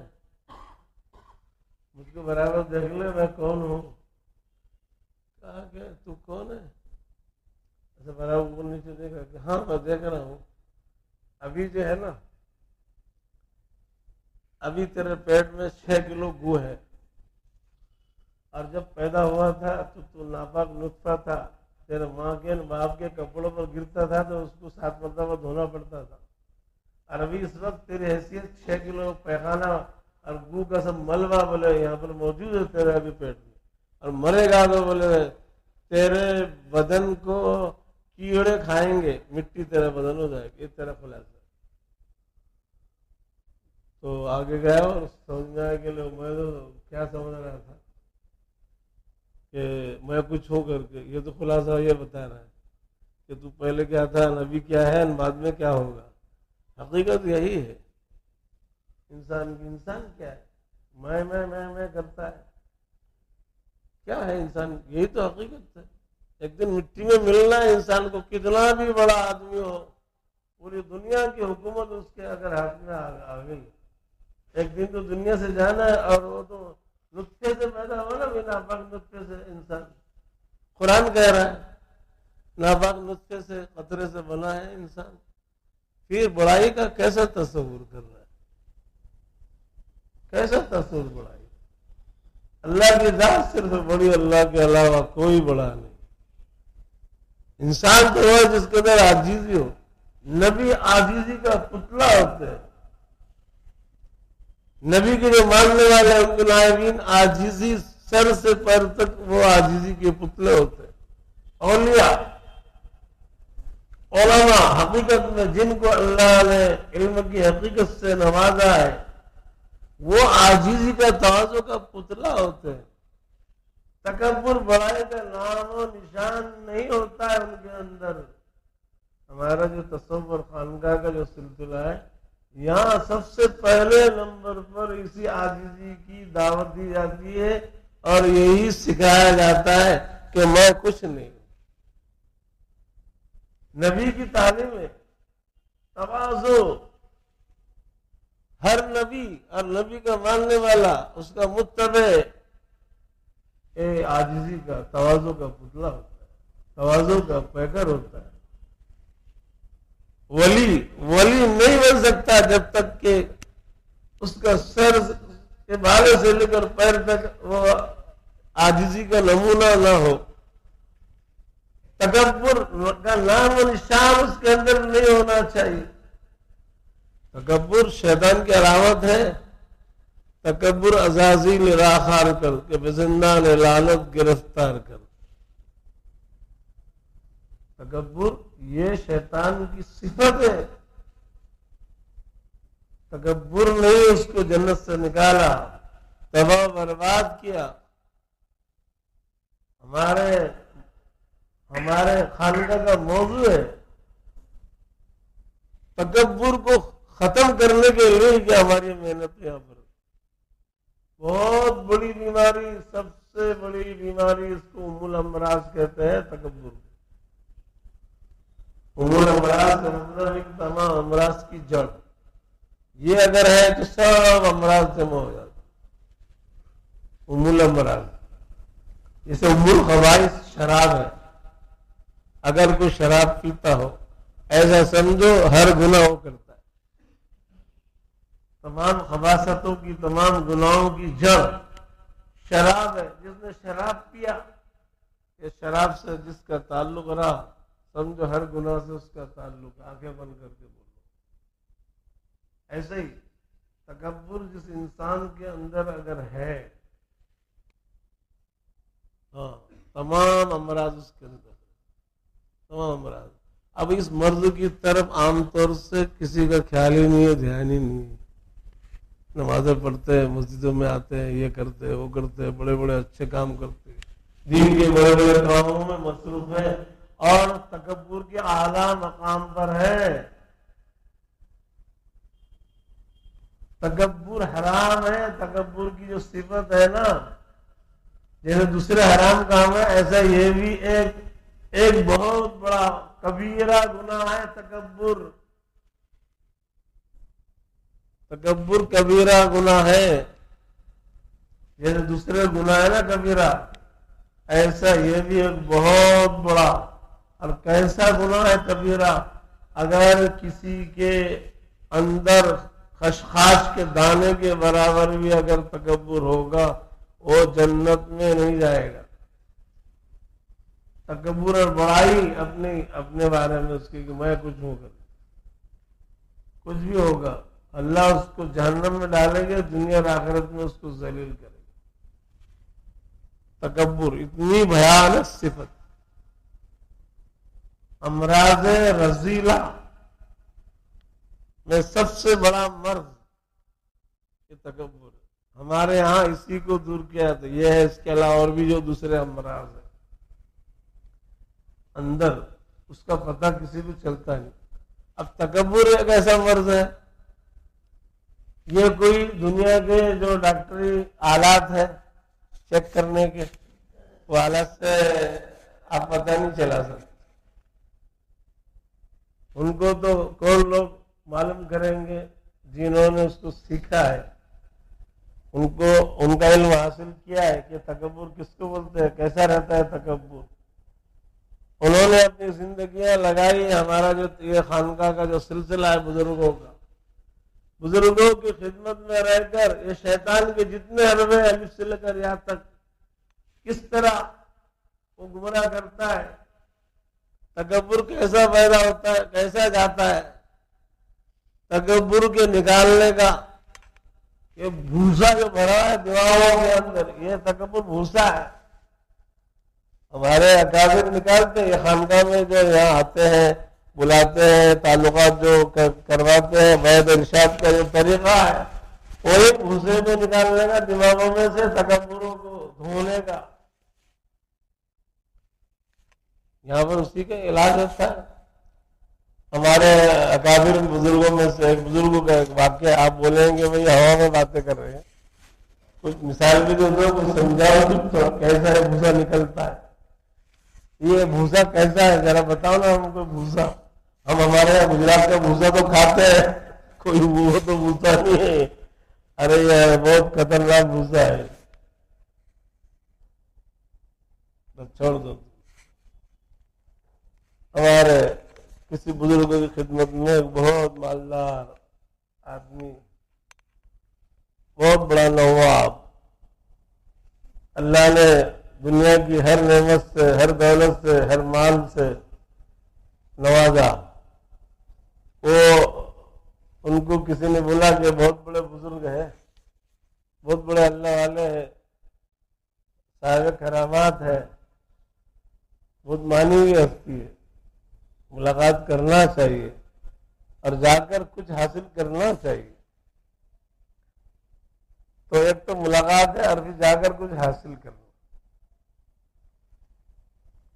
Speaker 1: مجھ کو برابر دیکھ لے میں کون ہوں. کہا کہ تو کون ہے؟ ایسا برابر اوپر نیچے دیکھا کہ ہاں میں دیکھ رہا ہوں. ابھی جو ہے نا، ابھی تیرے پیٹ میں 6 کلو گو ہے، اور جب پیدا ہوا تھا تو ناپاک نطفہ تھا، تیرے ماں کے باپ کے کپڑوں پر گرتا تھا تو اس کو 7 مرتبہ دھونا پڑتا تھا. اور ابھی اس وقت تیری حیثیت 6 کلو پیخانہ اور گو کا سب ملبہ بولے یہاں پر موجود ہے تیرے ابھی پیٹ میں. اور مرے گا تو بولے تیرے بدن کو کیڑے کھائیں گے، مٹی تیرا بدن ہو جائے گی، یہ تیرا خلاصہ۔ تو آگے گیا اور سمجھنے کے لیے میں تو کیا سمجھ رہا تھا کہ میں کچھ ہو کر کے، یہ تو خلاصہ یہ بتا رہا ہے کہ تو پہلے کیا تھا، نبی کیا ہے، بعد میں کیا ہوگا۔ حقیقت یہی ہے انسان کی۔ انسان کیا ہے، میں کرتا ہے، کیا ہے انسان، یہی تو حقیقت ہے۔ ایک دن مٹی میں ملنا ہے انسان کو، کتنا بھی بڑا آدمی ہو، پوری دنیا کی حکومت اس کے اگر ہاتھ میں آ گئی، ایک دن تو دنیا سے جانا ہے۔ اور وہ تو نطفے سے پیدا ہوا نا، بھی ناپاک نطفے سے انسان، قرآن کہہ رہا ہے ناپاک نطفے سے، قطرے سے بنا ہے انسان۔ پھر بڑائی کا کیسا تصور کر رہا ہے، کیسا تصور بڑائی؟ اللہ کی ذات صرف بڑی، اللہ کے علاوہ کوئی بڑا نہیں۔ انسان تو ہے جس کے اندر عاجزی ہو۔ نبی عاجزی کا پتلا ہوتے ہیں۔ نبی کے جو ماننے والے ان کے نائبین عاجزی سر سے پیر تک وہ عاجزی کے پتلے ہوتے ہیں۔ اولیاء علماء حقیقت میں جن کو اللہ نے علم کی حقیقت سے نوازا ہے، وہ عاجزی کا تواضع کا پتلا ہوتے ہیں۔ تکبر بڑائی کا نام و نشان نہیں ہوتا ہے ان کے اندر۔ ہمارا جو تصور خانقاہ کا جو سلسلہ ہے، یہاں سب سے پہلے نمبر پر اسی عاجزی کی دعوت دی جاتی ہے اور یہی سکھایا جاتا ہے کہ میں کچھ نہیں ہوں۔ نبی کی تعلیم ہے تواضع۔ ہر نبی اور نبی کا ماننے والا، اس کا متبع عاجزی کا تواضع کا پتلا ہوتا ہے، تواضع کا پیکر ہوتا ہے۔ ولی نہیں بن سکتا جب تک کہ اس کا سر کے بالے سے لے کر پیر تک وہ عاجزی کا نمونہ نہ ہو۔ تکبر کا نام و نشان اس کے اندر نہیں ہونا چاہیے۔ تکبر شیطان کی علامت ہے۔ تکبر عزازیل راخار کر کے بزندان لعنت گرفتار کر۔ تکبر یہ شیطان کی صفت ہے۔ تکبر نے اس کو جنت سے نکالا، تباہ برباد کیا۔ ہمارے خانقاہ کا موضوع ہے تکبر کو ختم کرنے کے لیے کیا ہماری محنت یہاں پر۔ بہت بڑی بیماری، سب سے بڑی بیماری، اس کو ام الامراض کہتے ہیں، تکبر۔ ام الامراض کا مطلب ہے کہ تمام امراض کی جڑ، یہ اگر ہے تو سب امراض جمع ہو جاتے۔ ام الامراض جیسے ام الخبائث شراب ہے۔ اگر کوئی شراب پیتا ہو، ایسا سمجھو ہر گناہ وہ کرتا ہے۔ تمام خباثتوں کی، تمام گناہوں کی جڑ شراب ہے۔ جس نے شراب پیا، یہ شراب سے جس کا تعلق رہا، سمجھو ہر گناہ سے اس کا تعلق۔ آنکھیں بند کر کے بولو۔ ایسے ہی تکبر جس انسان کے اندر اگر ہے، ہاں، تمام امراض اس کے اندر، تمام امراض۔ اب اس مرض کی طرف عام طور سے کسی کا خیال ہی نہیں ہے، دھیان ہی نہیں ہے۔ نمازیں پڑھتے ہیں، مسجدوں میں آتے ہیں، یہ کرتے ہیں، وہ کرتے ہیں، بڑے بڑے اچھے کام کرتے ہیں، دین کے بڑے بڑے کاموں میں مصروف ہے، اور تکبر کے اعلیٰ مقام پر ہے۔ تکبر حرام ہے۔ تکبر کی جو صفت ہے نا، جیسے دوسرے حرام کام ہے، ایسا یہ بھی ایک بہت بڑا کبیرہ گناہ ہے تکبر۔ تکبر کبیرہ گناہ ہے، جیسے دوسرے گناہ ہے نا کبیرہ، ایسا یہ بھی ایک بہت بڑا اور کیسا گناہ ہے کبیرہ۔ اگر کسی کے اندر خشخاش کے دانے کے برابر بھی اگر تکبر ہوگا، وہ جنت میں نہیں جائے گا۔ تکبر اور بڑائی اپنے بارے میں اس کی کہ میں کچھ ہوں کر کچھ بھی ہوگا، اللہ اس کو جہنم میں ڈالیں گے، دنیا اور آخرت میں اس کو ذلیل کرے گا۔ تکبر اتنی بھیانک صفت، امراض رذیلہ میں سب سے بڑا مرض یہ تکبر ہے۔ ہمارے ہاں اسی کو دور کیا تو یہ ہے، اس کے علاوہ اور بھی جو دوسرے امراض ہیں اندر، اس کا پتہ کسی کو چلتا نہیں۔ اب تکبر ایک ایسا مرض ہے، یہ کوئی دنیا کے جو ڈاکٹری آلات ہے چیک کرنے کے، وہ آلات سے آپ پتہ نہیں چلا سکتے۔ ان کو تو کون لوگ معلوم کریں گے جنہوں نے اس کو سیکھا ہے، ان کو ان کا علم حاصل کیا ہے کہ تکبر کس کو بولتے ہیں، کیسا رہتا ہے تکبر۔ انہوں نے اپنی زندگیاں لگائی، ہمارا جو یہ خانقاہ کا جو سلسلہ ہے بزرگوں کی خدمت میں رہ کر یہ شیطان کے جتنے حربے الف سے لے کر یہاں تک کس طرح وہ گمراہ کرتا ہے، تکبر کیسا پیدا ہوتا ہے، کیسا جاتا ہے، تکبر کے نکالنے کا یہ بھوسا جو بھرا ہے دماغوں کے اندر، یہ تکبر بھوسا ہے۔ ہمارے اکابر نکالتے ہیں، خانقاہ میں جو یہاں آتے ہیں بلاتے ہیں، تعلقات جو کرواتے ہیں، بیعت ارشاد کا جو طریقہ ہے وہی بھوسے میں نکالنے کا، دماغوں میں سے تکبروں کو دھونے کا، یہاں پر اسی کا علاج ہوتا ہے۔ ہمارے اکابر بزرگوں میں سے ایک بزرگوں کا ایک واقعہ، آپ بولیں گے بھائی ہوا میں باتیں کر رہے ہیں، کچھ مثال بھی تو دو، کچھ سمجھاؤ تو کیسا ہے بھوسا نکلتا ہے، یہ بھوسا کیسا ہے ذرا بتاؤ نا ہم کو۔ بھوسا ہم ہمارے یہاں گجرات کا بھوسا تو کھاتے ہیں، کوئی وہ تو بھوسا نہیں ہے، ارے یہ بہت خطرناک بھوسا ہے، چھوڑ دو۔ ہمارے کسی بزرگ کی خدمت میں ایک بہت مالدار آدمی، بہت بڑا نواب، اللہ نے دنیا کی ہر نعمت سے، ہر دولت سے، ہر مال سے نوازا۔ وہ ان کو کسی نے بولا کہ بہت بڑے بزرگ ہیں، بہت بڑے اللہ والے ہیں، صاحب کرامات ہے، بہت مانی ہوئی ہستی ہے، ملاقات کرنا چاہیے اور جا کر کچھ حاصل کرنا چاہیے۔ تو ایک تو ملاقات ہے اور پھر جا کر کچھ حاصل کرنا،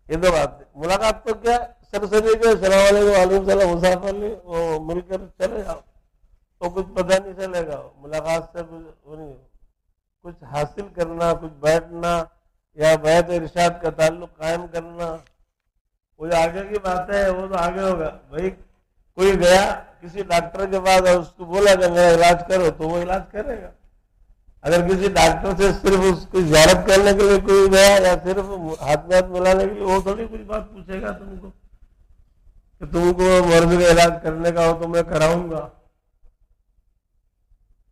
Speaker 1: یہ دو بات ہے۔ ملاقات تو کیا سرسری کے السلام علیکم وعلیکم السلام مسافر لی وہ مل کر چلے جاؤ تو کچھ پتہ نہیں چلے گا، ملاقات سے کچھ حاصل کرنا، کچھ بیٹھنا یا بیعت ارشاد کا تعلق قائم کرنا، وہ جو آگے کی بات ہے وہ تو آگے ہوگا۔ بھائی کوئی گیا کسی ڈاکٹر کے پاس اور اس کو بولا کہ میرا علاج کرو تو وہ علاج کرے گا۔ اگر کسی ڈاکٹر سے صرف اس کو زیارت کرنے کے لیے کوئی گیا یا صرف ہاتھ میں ہاتھ ملانے کے لیے، وہ تھوڑی کچھ بات پوچھے گا تم کو کہ تم کو مرض کا علاج کرنے کا ہو تو میں کراؤں گا۔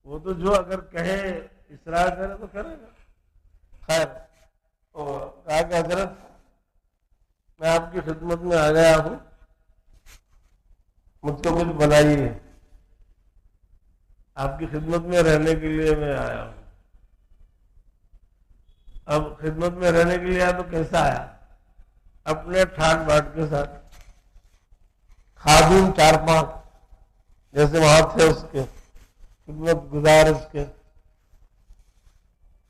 Speaker 1: وہ تو جو اگر کہے اصرار کرے تو کرے گا۔ خیر، کہا کہ حضرت میں آپ کی خدمت میں آ گیا ہوں، مجھ کو کچھ بنائیے، آپ کی خدمت میں رہنے کے لیے میں آیا ہوں۔ اب خدمت میں رہنے کے لیے آیا تو کیسا آیا؟ اپنے ٹھاٹ باٹ کے ساتھ، خادم 4-5 جیسے وہاں تھے اس کے خدمت گزار، اس کے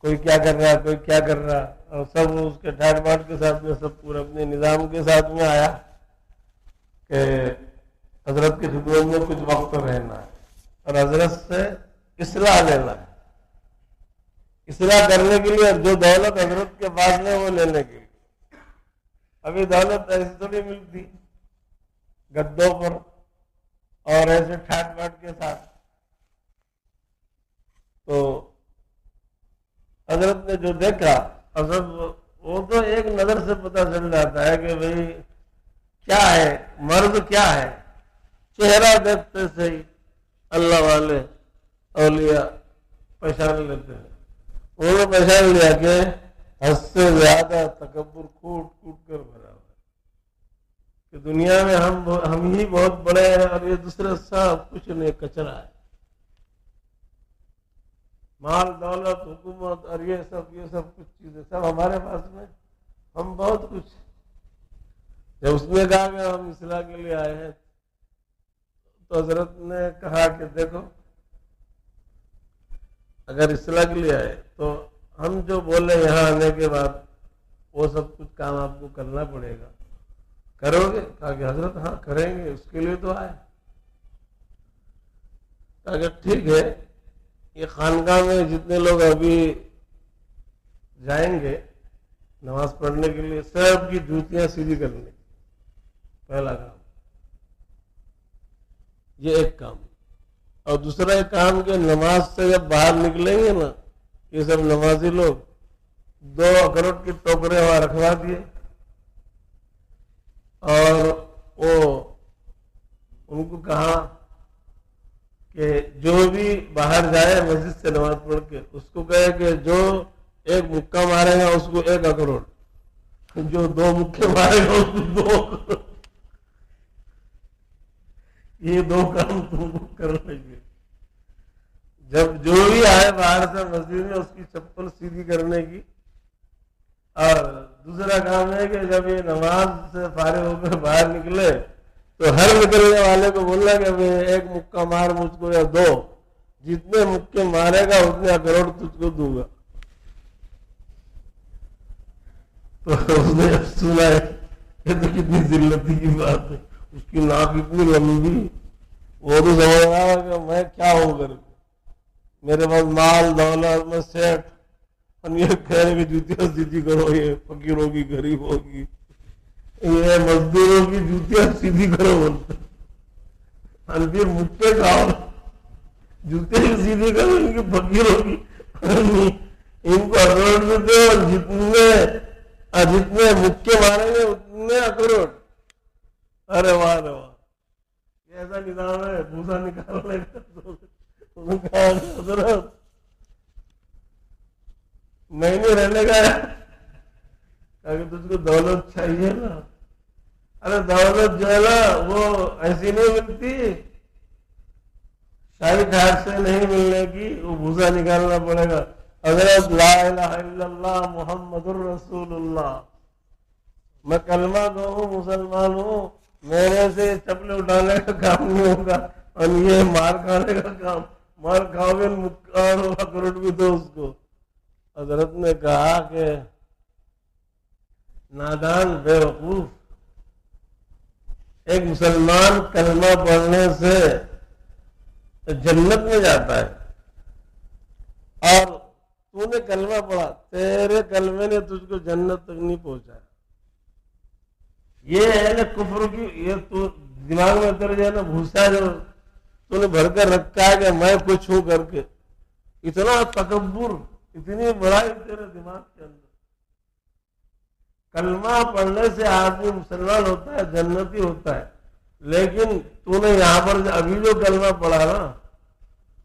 Speaker 1: کوئی کیا کر رہا کوئی کیا کر رہا، اور سب اس کے ٹھاٹ باٹ کے ساتھ میں سب پورے اپنے نظام کے ساتھ میں آیا کہ حضرت کی خدمت میں کچھ وقت رہنا ہے اور حضرت سے اصلاح لینا ہے، اصلاح کرنے کے لیے جو دولت حضرت کے پاس میں وہ لینے کے لیے۔ ابھی دولت ایسی تھوڑی ملتی گدوں پر اور ایسے ٹھاٹ باٹ کے ساتھ، تو حضرت نے جو دیکھا، حضرت وہ تو ایک نظر سے پتہ چل جاتا ہے کہ بھئی کیا ہے، مرض کیا ہے، چہرہ دیکھتے سے ہی اللہ والے اولیاء پہچان لیتے ہیں۔ انہوں نے پہچان لیا کہ حد سے زیادہ تکبر کوٹ کوٹ کر بھرا ہوا ہے، کہ دنیا میں ہم ہی بہت بڑے ہیں اور یہ دوسرے سب کچھ نہیں، کچرا ہے۔ مال دولت حکومت اور یہ سب کچھ چیزیں سب ہمارے پاس میں، ہم بہت کچھ. جب اس نے کہا کہ ہم اصلاح کے لیے آئے ہیں تو حضرت نے کہا کہ دیکھو اگر اصلاح کے لیے آئے تو ہم جو بولے یہاں آنے کے بعد وہ سب کچھ کام آپ کو کرنا پڑے گا، کرو گے؟ کہا کہ حضرت ہاں کریں گے، اس کے لیے تو آئے. کہا کہ ٹھیک ہے، یہ خانقاہ میں جتنے لوگ ابھی جائیں گے نماز پڑھنے کے لیے سب کی جوتیاں سیدھی کرنے، پہلا کام یہ ایک کام. اور دوسرا ایک کام کہ نماز سے جب باہر نکلیں گے نا یہ سب نمازی لوگ 2 اخروٹ کے ٹوکرے وہاں رکھوا دیے اور وہ ان کو کہا کہ جو بھی باہر جائے مسجد سے نماز پڑھ کے اس کو کہے کہ جو ایک مکہ مارے گا اس کو 1 اخروٹ، جو 2 مکے مارے گا اس کو 2 اخروٹ. یہ 2 کام تم کو کرنے کے. جب جو بھی آئے باہر سے مسجد میں اس کی چپل سیدھی کرنے کی. اور دوسرا کام ہے کہ جب یہ نماز سے فارغ ہو کر باہر نکلے تو ہر نکلنے والے کو بولنا کہ 1 مکہ مار مجھ کو یا 2، جتنے مکے مارے گا اتنے اخروٹ تجھ کو دوں گا. تو اس نے سنا ہے یہ تو کتنی ذلتی کی بات ہے، اس کی ناک اتنی لمبی، وہ تو سمجھ رہا کہ میں کیا ہوں کر کے، میرے پاس مال دولت میں سیٹ، اور یہ کہہ رہے کہ جوتیاں سیدھی کرو، یہ فقیروں کی غریبوں کی یہ مزدوروں کی جوتیاں سیدھی کرو بولتے. اور پھر مکے کھاؤ، جوتیاں سیدھی کرو ان کی فقیروں کی، ان کو اخروٹ میں دو، جتنے مکے ماریں گے اتنے اخروٹ. ارے واہ ارے واہ، ایسا نظام ہے بھوسا نکالنے کا. انہوں نے کہا حضرت نہیں رہنے کا کہ تجھ کو دولت چاہیے نا. ارے دولت جو ہے نا وہ ایسی نہیں ملتی، شاہی گھاٹ سے نہیں ملنے کی، وہ بھوسا نکالنا پڑے گا. حضرت لا الہ الا اللہ محمد الرسول اللہ، میں کلمہ گو ہوں، مسلمان ہوں، میرے سے چپلے اٹھانے کا کام نہیں ہوگا اور یہ مار کھانے کا کام، مار کھاؤ گے اور اخروٹ بھی دو اس کو. حضرت نے کہا کہ نادان بے وقوف، ایک مسلمان کلمہ پڑھنے سے جنت میں جاتا ہے، اور تو نے کلمہ پڑھا، تیرے کلمے نے تجھ کو جنت تک نہیں پہنچایا. یہ ہے نا کفر کی، یہ تو دماغ میں اتر جائے نا بھوسا جو تو نے بھر کر رکھا ہے کہ میں کچھ ہوں کر کے، اتنا تکبر، اتنی بڑائی تیرے دماغ کے اندر. کلمہ پڑھنے سے آدمی مسلمان ہوتا ہے، جنتی ہوتا ہے، لیکن تو نے یہاں پر ابھی جو کلمہ پڑھا نا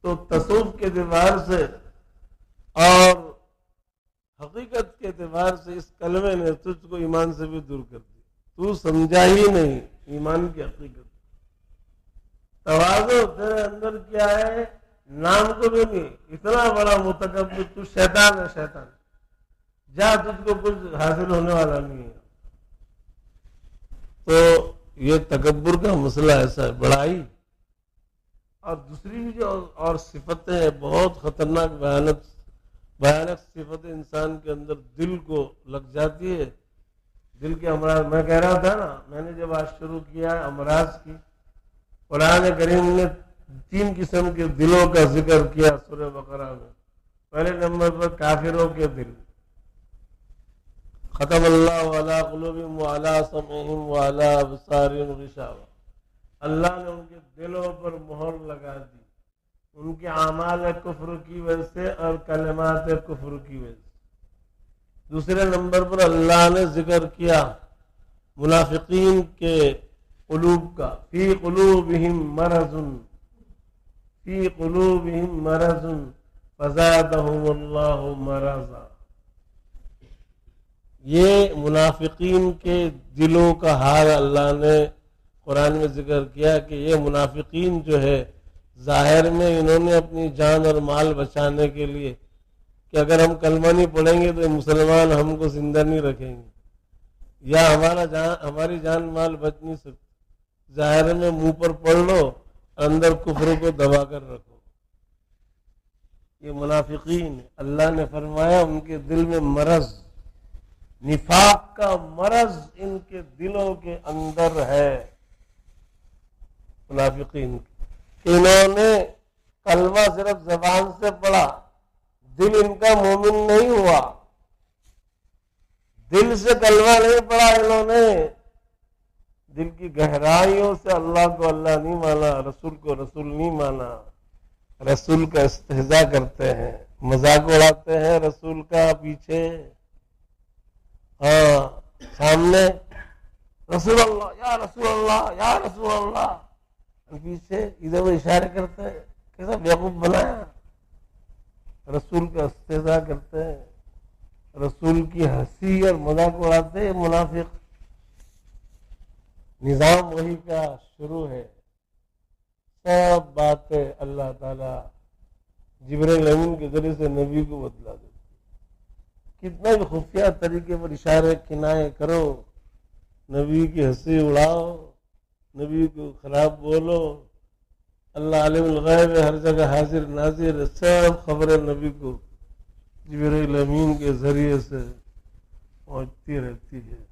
Speaker 1: تو تصوف کے اعتبار سے اور حقیقت کے اعتبار سے اس کلمے نے تجھ کو ایمان سے بھی دور کر دیا. تو سمجھا ہی نہیں ایمان کی حقیقت. تواضع تیرے اندر کیا ہے، نام کو بھی نہیں، اتنا بڑا متکبر، تو شیطان ہے، شیطان جا، تجھ کو کچھ حاصل ہونے والا نہیں ہے. تو یہ تکبر کا مسئلہ ایسا ہے، بڑائی. اور دوسری بھی جو اور صفتیں ہیں بہت خطرناک بھیانک صفتیں انسان کے اندر دل کو لگ جاتی ہے. دل کے امراض، میں کہہ رہا تھا نا، میں نے جب آج شروع کیا ہے امراض کی، قرآن کریم نے 3 قسم کے دلوں کا ذکر کیا سورہ بقرہ میں. پہلے نمبر پر کافروں کے دل، ختم اللہ علی قلوبہم وعلی سمعہم وعلی ابصارہم غشاوہ، اللہ نے ان کے دلوں پر مہر لگا دی، ان کے اعمال کفر کی وجہ سے اور کلمات کفر کی وجہ سے. دوسرے نمبر پر اللہ نے ذکر کیا منافقین کے قلوب کا، فی قلوبہم مرض، فی قلوبہم مرض فزادہم اللہ مرضا. یہ منافقین کے دلوں کا حال اللہ نے قرآن میں ذکر کیا کہ یہ منافقین جو ہے ظاہر میں انہوں نے اپنی جان اور مال بچانے کے لیے کہ اگر ہم کلمہ نہیں پڑھیں گے تو مسلمان ہم کو زندہ نہیں رکھیں گے، یا ہماری جان مال بچ نہیں سکتی، ظاہر میں منہ پر پڑھ لو، اندر کفر کو دبا کر رکھو۔ یہ منافقین، اللہ نے فرمایا ان کے دل میں مرض، نفاق کا مرض ان کے دلوں کے اندر ہے۔ منافقین انہوں نے کلمہ صرف زبان سے پڑھا، دل ان کا مومن نہیں ہوا، دل سے کلمہ نہیں پڑھا انہوں نے، دل کی گہرائیوں سے اللہ کو اللہ نہیں مانا، رسول کو رسول نہیں مانا، رسول کا استہزاء کرتے ہیں، مذاق اڑاتے ہیں رسول کا پیچھے، ہاں سامنے رسول اللہ یا رسول اللہ یا رسول اللہ، پیچھے ادھر وہ اشارے کرتے ہیں، کیسا بیوقوف بنایا، رسول کا استہزاء کرتے ہیں، رسول کی ہنسی اور مذاق اڑاتے ہیں منافق۔ نظام وہی کا شروع ہے، سب باتیں اللہ تعالیٰ جبرائیل امین کے ذریعے سے نبی کو بتلا دیتے، کتنا بھی خفیہ طریقے پر اشارے کنائے کرو، نبی کی ہنسی اڑاؤ، نبی کو خراب بولو، اللہ عالم الغیب ہے، ہر جگہ حاضر ناظر، سب خبریں نبی کو جبرائیل امین کے ذریعے سے پہنچتی رہتی ہے۔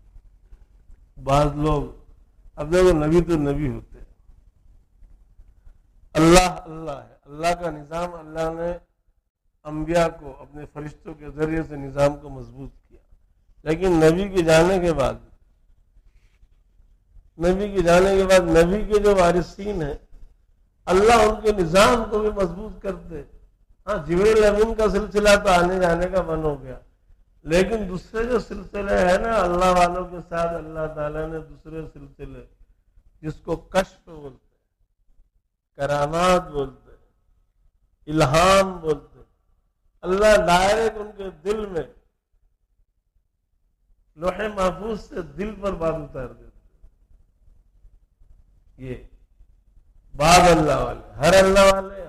Speaker 1: بعض لوگ اب دیکھو نبی تو نبی ہوتے ہیں، اللہ اللہ ہے، اللہ کا نظام، اللہ نے انبیاء کو اپنے فرشتوں کے ذریعے سے نظام کو مضبوط کیا، لیکن نبی کے جانے کے بعد نبی کے جو وارثین ہیں اللہ ان کے نظام کو بھی مضبوط کرتے۔ ہاں جبرائیل امین کا سلسلہ تو آنے جانے کا بند ہو گیا، لیکن دوسرے جو سلسلے ہیں نا اللہ والوں کے ساتھ، اللہ تعالیٰ نے دوسرے سلسلے جس کو کشف بولتے ہیں، کرامات بولتے ہیں، الہام بولتے ہیں، اللہ ڈائریکٹ ان کے دل میں لوح محفوظ سے دل پر بات اتار دیتے۔ یہ بعض اللہ والے،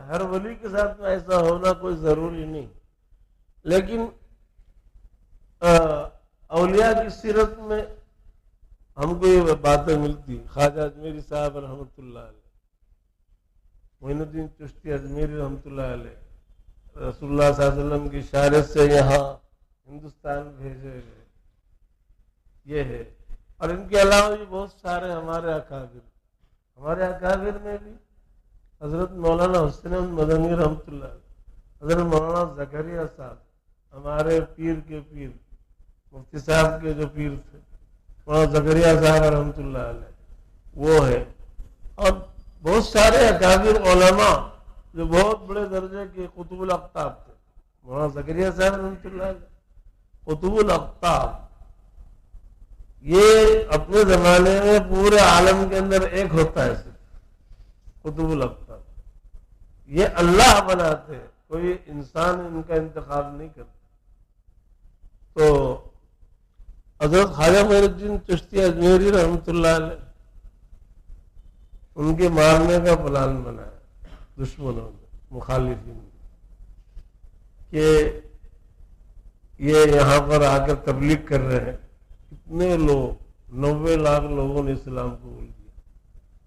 Speaker 1: ہر ولی کے ساتھ میں ایسا ہونا کوئی ضروری نہیں، لیکن اولیاء کی سیرت میں ہم کو یہ باتیں ملتی۔ خواجہ اجمیری صاحب رحمۃ اللہ علیہ، معین الدین چشتی اجمیری رحمۃ اللہ علیہ، رسول اللہ صلی اللہ علیہ وسلم کی اشارت سے یہاں ہندوستان بھیجے گئے، یہ ہے۔ اور ان کے علاوہ بھی بہت سارے ہمارے اکابر میں بھی حضرت مولانا حسین مدنی رحمۃ اللہ علیہ، حضرت مولانا زکریا صاحب، ہمارے پیر کے پیر، مفتی صاحب کے جو پیر تھے مولانا زکریا صاحب رحمۃ اللہ علیہ، وہ ہے۔ اور بہت سارے اکابر علماء جو بہت بڑے درجے کے قطب الاقطاب تھے، مولانا زکریا صاحب رحمۃ اللہ علیہ قطب الاقطاب، یہ اپنے زمانے میں پورے عالم کے اندر ایک ہوتا ہے صرف قطب الاقطاب، یہ اللہ بناتے، کوئی انسان ان کا انتخاب نہیں کرتا۔ تو حضرت خواجہ معین الدین چشتی اجمیری رحمۃ اللہ علیہ، ان کے مارنے کا پلان بنایا دشمنوں نے، مخالفین نے، کہ یہ یہاں پر آ کر تبلیغ کر رہے ہیں، کتنے لوگ 90 لاکھ لوگوں نے اسلام قبول کیا،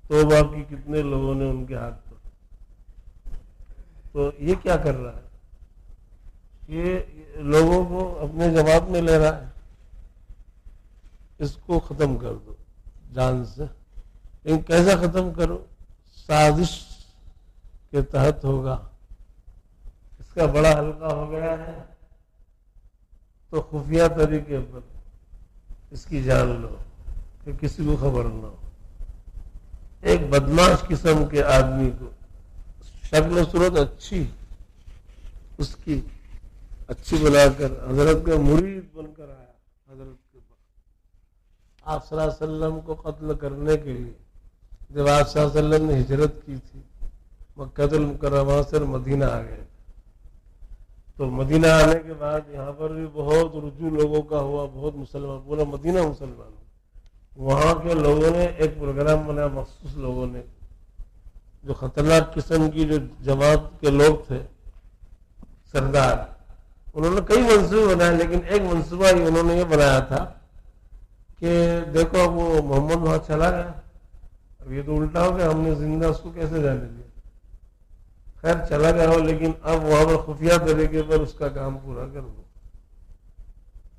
Speaker 1: توبہ کی کتنے لوگوں نے ان کے ہاتھ پر۔ تو یہ کیا کر رہا ہے؟ یہ لوگوں کو اپنے جماعت میں لے رہا ہے، اس کو ختم کر دو جان سے۔ لیکن کیسا ختم کرو؟ سازش کے تحت ہوگا، اس کا بڑا حلقہ ہو گیا ہے، تو خفیہ طریقے پر اس کی جان لو کہ کسی کو خبر نہ ہو۔ ایک بدماش قسم کے آدمی کو، شکل و صورت اچھی، اس کی اچھی بنا کر حضرت کا مرید بن کر آیا حضرت کے پاس، آپ صلی اللہ علیہ وسلم کو قتل کرنے کے لیے۔ جب آپ صلی اللہ علیہ وسلم نے ہجرت کی تھی، مکہ المکرمہ سے مدینہ آ گئے، تو مدینہ آنے کے بعد یہاں پر بھی بہت رجوع لوگوں کا ہوا، بہت مسلمان، پورا مدینہ مسلمان۔ وہاں کے لوگوں نے ایک پروگرام بنایا، مخصوص لوگوں نے جو خطرناک قسم کی جو جماعت کے لوگ تھے سردار، انہوں نے کئی منصوبے بنائے، لیکن ایک منصوبہ ہی انہوں نے یہ بنایا تھا کہ دیکھو اب وہ محمد وہاں چلا گیا، اب یہ تو الٹا ہو گیا، ہم نے زندہ اس کو کیسے جانے دیا؟ خیر چلا گیا ہو، لیکن اب وہاں پر خفیہ طریقے پر اس کا کام پورا کر دو،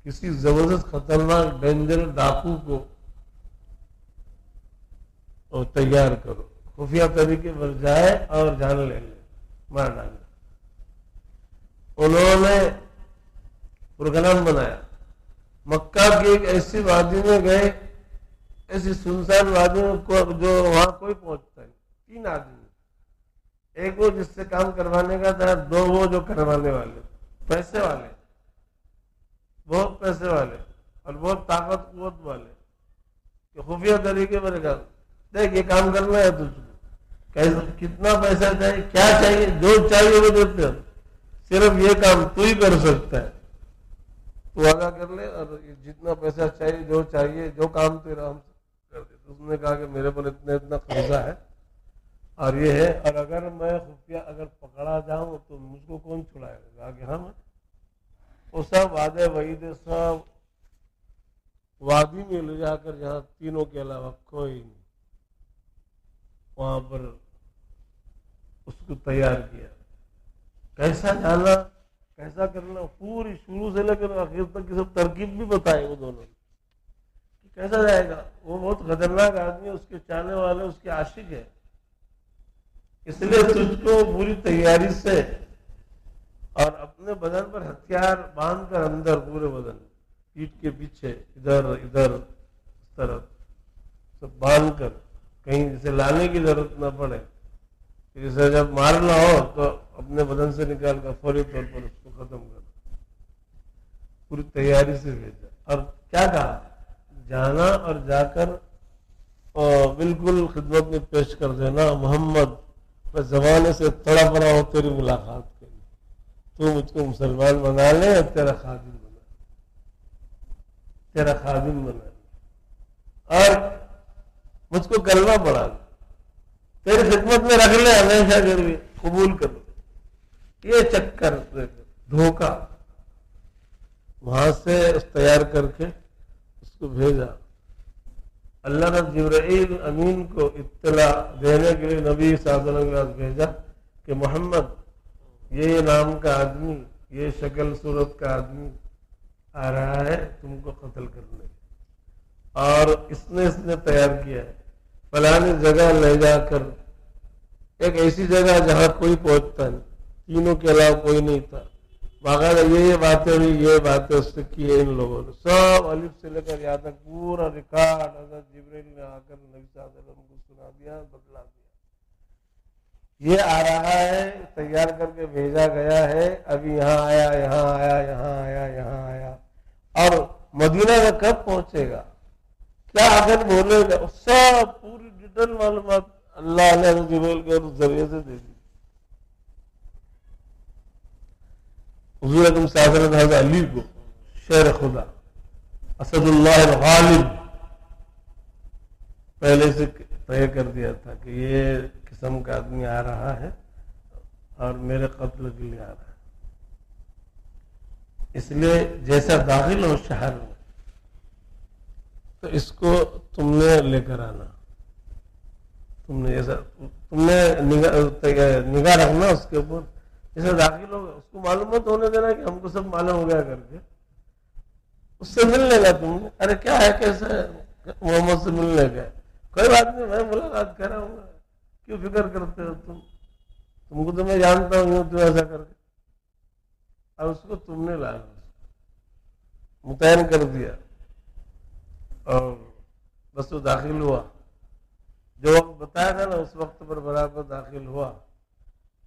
Speaker 1: کسی زبردست خطرناک ڈینجر ڈاکو کو اور تیار کرو، خفیہ طریقے پر جائے اور جان لے لے، مار ڈالے۔ انہوں نے پروگرام بنایا، مکہ کی ایک ایسی وادی میں گئے، ایسی سنسان وادی میں جو وہاں کوئی پہنچتا نہیں، 3 آدمی، ایک وہ جس سے کام کروانے کا تھا، 2 وہ جو کروانے والے، پیسے والے، بہت پیسے والے اور بہت طاقت قوت والے، کہ خفیہ طریقے پر کام، دیکھ یہ کام کرنا ہے تجھ کو، کتنا پیسہ چاہیے، کیا چاہیے، جو چاہیے وہ دیتے ہیں، صرف یہ کام تو ہی کر سکتا ہے، تو ادا کر لے، اور جتنا پیسہ چاہیے، جو چاہیے، جو کام تیرا ہم کر دے۔ اس نے کہا کہ میرے پر اتنا قرضہ ہے اور یہ ہے، اور اگر میں خفیہ اگر پکڑا جاؤں تو مجھ کو کون چھڑائے گا؟ کہا کہ ہاں میں، وہ سب وعدے وعید سب وادی میں لے جا کر جہاں تینوں کے علاوہ کوئی نہیں، وہاں پر اس کو تیار کیا، کیسا جانا، کیسا کرنا، پوری شروع سے لے کر آخر تک کی سب ترکیب بھی بتائی وہ دونوں کہ کیسا جائے گا۔ وہ بہت خطرناک آدمی ہے، اس کے چاہنے والے اس کے عاشق ہے، اس لیے تجھ کو پوری تیاری سے اور اپنے بدن پر ہتھیار باندھ کر اندر، پورے بدن، پیٹھ کے پیچھے، ادھر ادھر اس طرف سب باندھ کر، کہیں جسے لانے کی ضرورت نہ پڑے، اسے جب مارنا ہو تو اپنے بدن سے نکال کر فوری طور پر اس کو ختم کر، پوری تیاری سے بھیجا۔ اور کیا کہا؟ جانا اور جا کر بالکل خدمت میں پیش کر دینا، محمد میں زمانے سے تڑپ رہا ہوں تیری ملاقات کے لیے، تو مجھ کو مسلمان بنا لے اور تیرا خادم بنا لے، تیرا خادم بنا لے، اور مجھ کو کلمہ پڑھا دے، تیری خدمت میں رکھ لے ہمیشہ کے لیے، قبول کر لے۔ یہ چکر دھوکہ وہاں سے تیار کر کے اس کو بھیجا۔ اللہ نے جبرائیل امین کو اطلاع دینے کے لیے نبی صلی اللہ علیہ وسلم کے پاس بھیجا کہ محمد یہ نام کا آدمی، یہ شکل صورت کا آدمی آ رہا ہے تم کو قتل کرنے، اور اس نے تیار کیا ہے، فلانی جگہ لے جا کر، ایک ایسی جگہ جہاں کوئی پہنچتا نہیں، تینوں کے علاوہ کوئی نہیں تھا، باقاعدہ یہ باتیں ہوئی، یہ باتیں اس سے کی ان لوگوں نے، سب الف سے لے کر یہاں تک پورا ریکارڈ حضرت جبرائیل نے آ کر نبی صلی اللہ علیہ وسلم کو سنا دیا، بتلا دیا، یہ آ رہا ہے، تیار کر کے بھیجا گیا ہے، ابھی یہاں آیا، یہاں آیا، یہاں آیا، یہاں آیا، اور مدینہ میں کب پہنچے گا، کیا اگر بولے گا، سب پوری ڈیٹیل معلومات اللہ نے جبرائیل کے ذریعے سے دے دی۔ حضور اکرم صلی اللہ علیہ وسلم حضرت علی کو شیر خدا اسد اللہ الغالب پہلے سے طے کر دیا تھا کہ یہ قسم کا آدمی آ رہا ہے اور میرے قتل کے لیے آ رہا ہے، اس لیے جیسا داخل ہو شہر میں تو اس کو تم نے لے کر آنا، تم نے نگاہ رکھنا اس کے اوپر، جیسے داخل ہوگا اس کو معلومات ہونے دینا کہ ہم کو سب معلوم ہو گیا کر کے، اس سے مل لے گا تم نے، ارے کیا ہے، کیسا ہے، محمد سے ملنے گئے، کوئی بات نہیں، میں ملاقات کر رہا ہوں، کیوں فکر کرتے ہو تم کو تو میں جانتا ہوں تو ایسا کر کے، اور اس کو تم نے لانا، متعین کر دیا، اور بس وہ داخل ہوا، جو وقت بتایا تھا نا اس وقت پر برابر داخل ہوا۔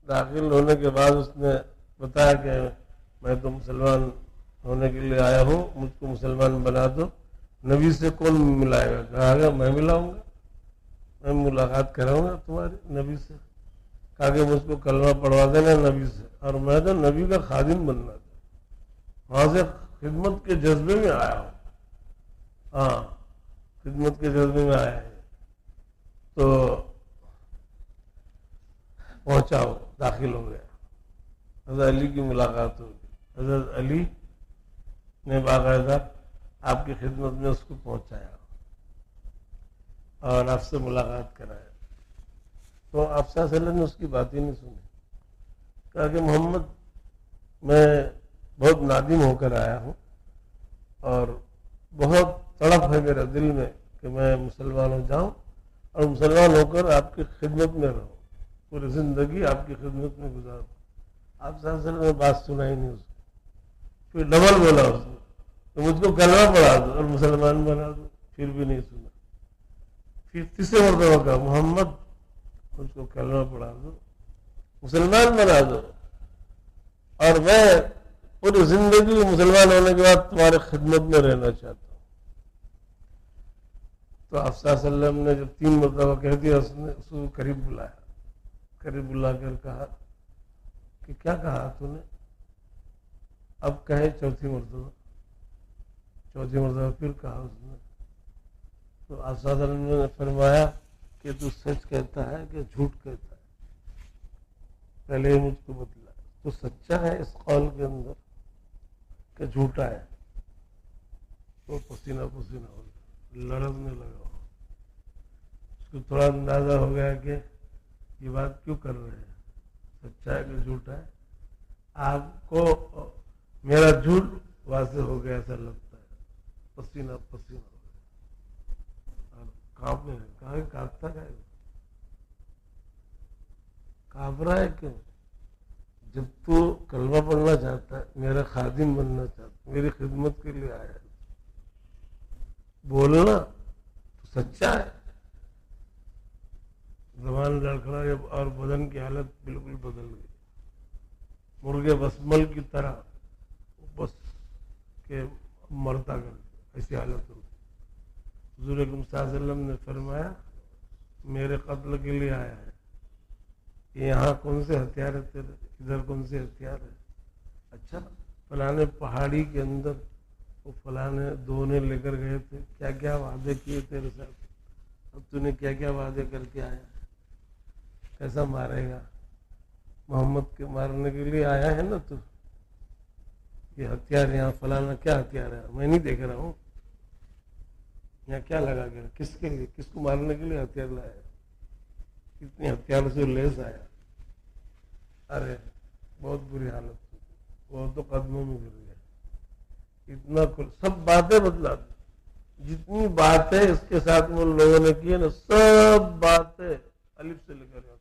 Speaker 1: داخل ہونے کے بعد اس نے بتایا کہ میں تو مسلمان ہونے کے لیے آیا ہوں، مجھ کو مسلمان بنا دو۔ نبی سے کون ملائے گا؟ کہا گا میں ملاؤں گا، میں ملاقات کراؤں گا تمہاری نبی سے، کہا کہ مجھ کو کلمہ پڑھوا دینا نبی سے، اور میں تو نبی کا خادم بننا تھا، وہاں سے خدمت کے جذبے میں آیا ہوں، ہاں خدمت کے جذبے میں آیا ہے۔ تو پہنچا وہ داخل ہو گیا. حضرت علی کی ملاقات ہوگی. حضرت علی نے باقاعدہ آپ کی خدمت میں اس کو پہنچایا اور آپ سے ملاقات کرایا. تو آپ صلی اللہ علیہ وسلم نے اس کی بات ہی نہیں سنی. کہا کہ محمد میں بہت نادم ہو کر آیا ہوں اور بہت تڑپ ہے میرے دل میں کہ میں مسلمان ہو جاؤں اور مسلمان ہو کر آپ کی خدمت میں رہوں, پوری زندگی آپ کی خدمت میں گزاروں. آپ صلی اللہ علیہ وسلم نے بات سنا ہی نہیں اس کو. پھر ڈبل بولا اس نے تو مجھ کو کلمہ پڑھا دو اور مسلمان بنا دو. پھر بھی نہیں سنا. پھر تیسرے مرتبہ کہا محمد مجھ کو کلمہ پڑھا دو, مسلمان بنا دو, اور میں پوری زندگی مسلمان ہونے کے بعد تمہارے خدمت میں رہنا چاہتا ہوں. تو آپ صلی اللہ علیہ وسلم نے جب 3 مرتبہ کہہ دیا اس نے اس کو قریب بلایا. قریب بلا کر کہا کہ کیا کہا تو نے؟ اب کہے چوتھی مرتبہ پھر کہا اس نے. تو آپ صلی اللہ علیہ وسلم نے فرمایا کہ تو سچ کہتا ہے کہ جھوٹ کہتا ہے؟ پہلے مجھ کو بتلا, تو سچا ہے اس قول کے اندر کہ جھوٹا ہے؟ تو پسینہ ہو گیا, لڑنے لگا. اس کو تھوڑا اندازہ ہو گیا کہ یہ بات کیوں کر رہے ہیں, سچا ہے کہ جھوٹا ہے. آپ کو میرا جھوٹ واضح ہو گیا ایسا لگتا ہے. پسینہ ہو گیا اور کانپنے لگا. کہا کہ کانپتا ہے, کانپ رہا ہے کیوں؟ جب تو کلمہ پڑھنا چاہتا ہے, میرا خادم بننا چاہتا ہے, میری خدمت کے لیے آیا ہے, بولنا تو سچا ہے. زبان لڑکھڑا اور بدن کی حالت بالکل بدل گئی. مرغے بسمل کی طرح بس کہ مرتا کر ایسی حالت ہو گئی. حضور اکرم صلی اللہ علیہ وسلم نے فرمایا میرے قتل کے لیے آیا ہے. یہاں کون سے ہتھیار ہے تیرے, ادھر کون سے ہتھیار ہے؟ اچھا فلانے پہاڑی کے اندر وہ فلانے دونے لے کر گئے تھے, کیا کیا وعدے کیے تیرے ساتھ, اب تو نے کیا کیا وعدے کر کے آیا, کیسا مارے گا؟ محمد کے مارنے کے لیے آیا ہے نا تو, یہ ہتھیار یہاں فلانا کیا ہتھیار ہے؟ میں نہیں دیکھ رہا ہوں یہاں کیا لگا گیا, کس کے لیے, کس کو مارنے کے لیے ہتھیار لایا, کتنے ہتھیار سے لیس آیا. ارے بہت بری حالت تھی, وہ تو قدموں میں گر گیا. اتنا سب باتیں بدلا دی, جتنی باتیں اس کے ساتھ وہ لوگوں نے کی نا سب باتیں الف سے لے کر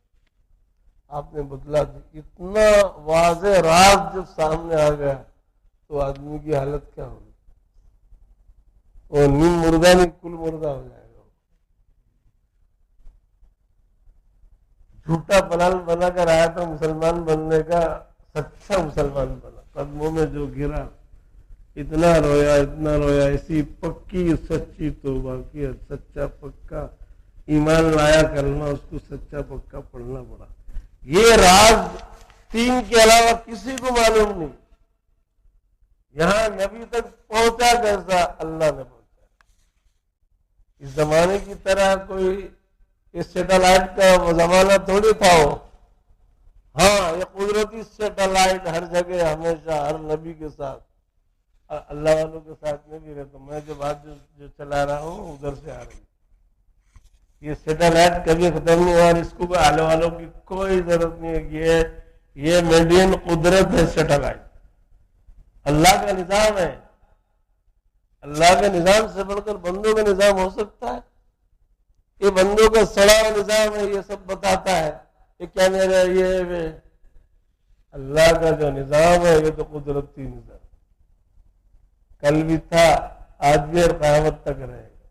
Speaker 1: آپ نے بدلا دی. اتنا واضح راز جب سامنے آ گیا تو آدمی کی حالت کیا ہوگی؟ وہ نیم مردہ نہیں کل مردہ ہو جائے گا. جھوٹا پلال بنا کر آیا تھا مسلمان بننے کا, سچا مسلمان بنا, قدموں میں جو گرا, اتنا رویا, ایسی پکی سچی توبہ کی, سچا پکا ایمان لایا کلمہ, اس کو سچا پکا پڑھنا پڑا. یہ راز 3 کے علاوہ کسی کو معلوم نہیں. یہاں نبی تک پہنچا کیسا؟ اللہ نے پہنچا. اس زمانے کی طرح کوئی اس سیٹلائٹ کا زمانہ تھوڑی تھا وہ. ہاں یہ قدرتی سیٹلائٹ ہر جگہ ہمیشہ ہر نبی کے ساتھ, اللہ والوں کے ساتھ میں بھی رہتا. میں جو بات جو چلا رہا ہوں ادھر سے آ رہی. یہ سیٹلائٹ کبھی ختم نہیں ہوا, اور اس کو آنے والوں کی کوئی ضرورت نہیں ہے. یہ میڈین قدرت ہے سیٹلائٹ, اللہ کا نظام ہے. اللہ کے نظام سے بڑھ کر بندوں کا نظام ہو سکتا ہے؟ یہ بندوں کا سڑا ہوا نظام ہے, یہ سب بتاتا ہے یہ کیا میرا یہ. اللہ کا جو نظام ہے یہ تو قدرتی نظام, کل بھی تھا, آج بھی اور قیامت تک رہے گا.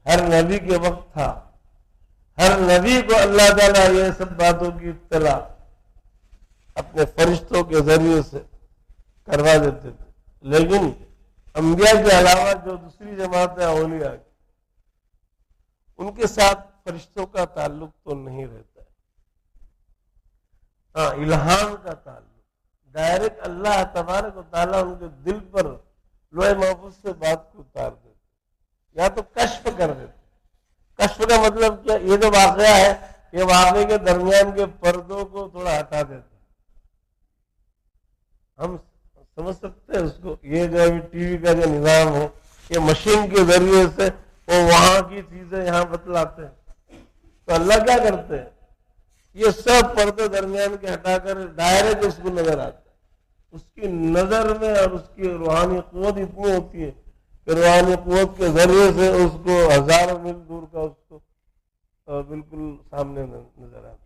Speaker 1: ہر نبی کے وقت تھا, ہر نبی کو اللہ تعالیٰ یہ سب باتوں کی اطلاع اپنے فرشتوں کے ذریعے سے کروا دیتے تھے. لیکن انبیاء کے علاوہ جو دوسری جماعتیں اولیاء کی, ان کے ساتھ فرشتوں کا تعلق تو نہیں رہتا ہے. ہاں الہام کا تعلق, ڈائریکٹ اللہ تبارک و تعالیٰ ان کے دل پر لوح محفوظ سے بات کو اتار دیتے, یا تو کشف کر دیتے. کشف کا مطلب کیا؟ یہ جو واقعہ ہے یہ واقعے کے درمیان کے پردوں کو تھوڑا ہٹا دیتا ہے. ہم سمجھ سکتے ہیں اس کو. یہ جو ابھی ٹی وی کا جو نظام ہے یہ مشین کے ذریعے سے وہ وہاں کی چیزیں یہاں بتلاتے ہیں. تو اللہ کیا کرتے ہیں؟ یہ سب پردے درمیان کے ہٹا کر ڈائریکٹ اس کو نظر آتا ہے. اس کی نظر میں اور اس کی روحانی قوت اتنی ہوتی ہے کہ روحانی قوت کے ذریعے سے اس کو ہزاروں میل دور کا اس کو بالکل سامنے نظر آتا ہے.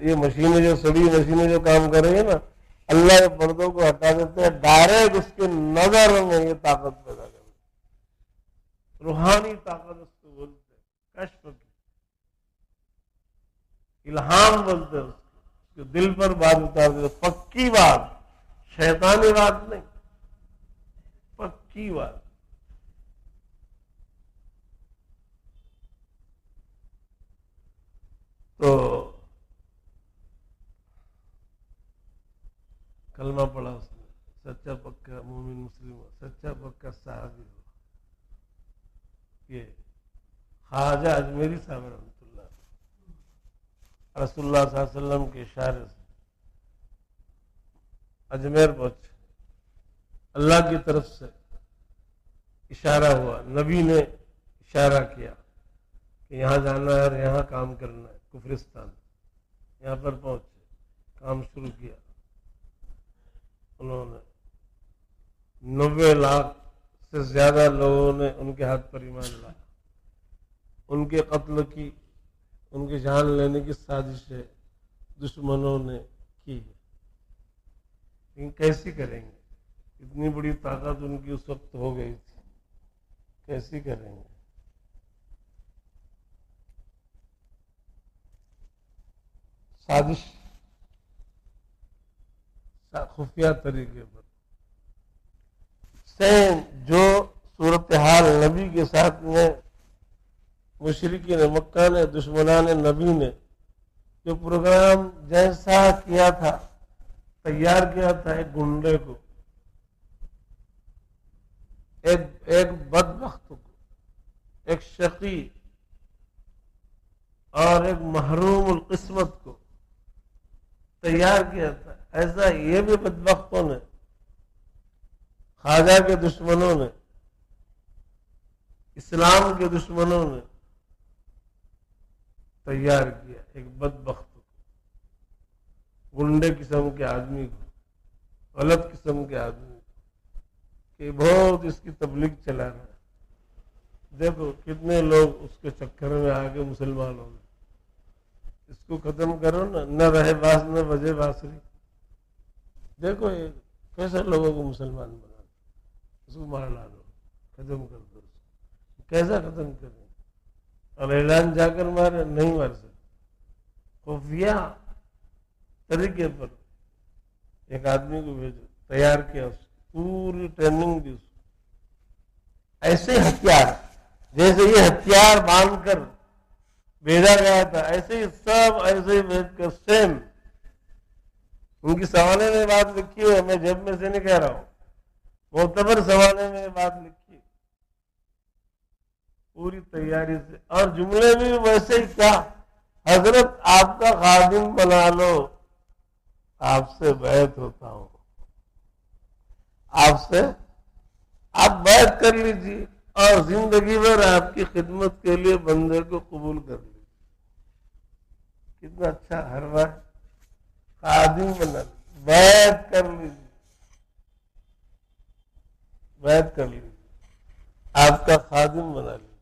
Speaker 1: یہ مشینیں جو سڑی مشینیں جو کام کر رہی ہیں نا، اللہ کے پردوں کو ہٹا دیتے ہیں، ڈائریکٹ اس کے نظر میں یہ طاقت پیدا کر دیتے. روحانی طاقت اس کو بولتے ہیں، کشف کی، الہام بولتے ہیں اس کو دل پر بات اتار دیتے. پکی بات، شیطانی بات نہیں، پکی بات. تو کلمہ پڑھا اس نے، سچا پکا مومن مسلم ہو، سچا پکا صحابی ہو. یہ خواجہ اجمیری صاحب رحمۃ اللہ رسول اللہ صلی اللہ علیہ وسلم کے اشارے سے اجمیر پہنچے. اللہ کی طرف سے اشارہ ہوا، نبی نے اشارہ کیا کہ یہاں جانا ہے اور یہاں کام کرنا ہے. کفرستان یہاں پر پہنچے، کام شروع کیا. انہوں نے 90 لاکھ سے زیادہ لوگوں نے ان کے ہاتھ پر ایمان لایا. ان کے قتل کی، ان کی جان لینے کی سازشیں دشمنوں نے کی. لیکن کیسی کریں گے؟ اتنی بڑی طاقت ان کی اس وقت ہو گئی تھی، کیسی کریں گے؟ سازش خفیہ طریقے پر. سیم جو صورتحال نبی کے ساتھ میں مشرکین مکہ نے، دشمنان نبی نے جو پروگرام جیسا کیا تھا، تیار کیا تھا ایک گنڈے کو، ایک بدبخت کو، ایک شقی اور ایک محروم القسمت کو تیار کیا تھا، ایسا یہ بھی بدبختوں نے، خواجہ کے دشمنوں نے، اسلام کے دشمنوں نے تیار کیا ایک بدبخت کو، گنڈے قسم کے آدمی کو، غلط قسم کے آدمی کو، کہ بہت اس کی تبلیغ چلا رہا ہے. دیکھو کتنے لوگ اس کے چکر میں آ کے مسلمان ہو گئے. اس کو ختم کرو نا، نہ رہے باس نہ بجے بانسری. دیکھو یہ کیسے لوگوں کو مسلمان بنا دو، اس کو مار ڈالو، ختم کر دو. اس کو کیسا ختم کریں؟ اور اعلان جا کر مارے؟ نہیں مار سکتے. خفیہ طریقے پر ایک آدمی کو بھیجو، تیار کیا، اس کو پوری ٹریننگ دی. اس کو ایسے ہتھیار، جیسے یہ ہتھیار باندھ کر بھیجا گیا تھا، ایسے ہی سب ایسے ہی بھیج کر سیم. ان کی سوانے میں بات لکھی ہوئی ہے، میں جیب میں سے نہیں کہہ رہا ہوں، معتبر سوانے میں بات لکھی پوری تیاری سے. اور جملے بھی ویسے ہی، کیا حضرت آپ کا خادم بنا لو، آپ سے بیعت ہوتا ہوں، آپ سے آپ بیعت کر لیجیے اور زندگی بھر آپ کی خدمت کے لیے بندے کو قبول کر لیجیے. کتنا اچھا ہر بار خادم بنا، بیعت کر لیجیے، بیعت کر لیجیے، آپ کا خادم بنا لیجیے،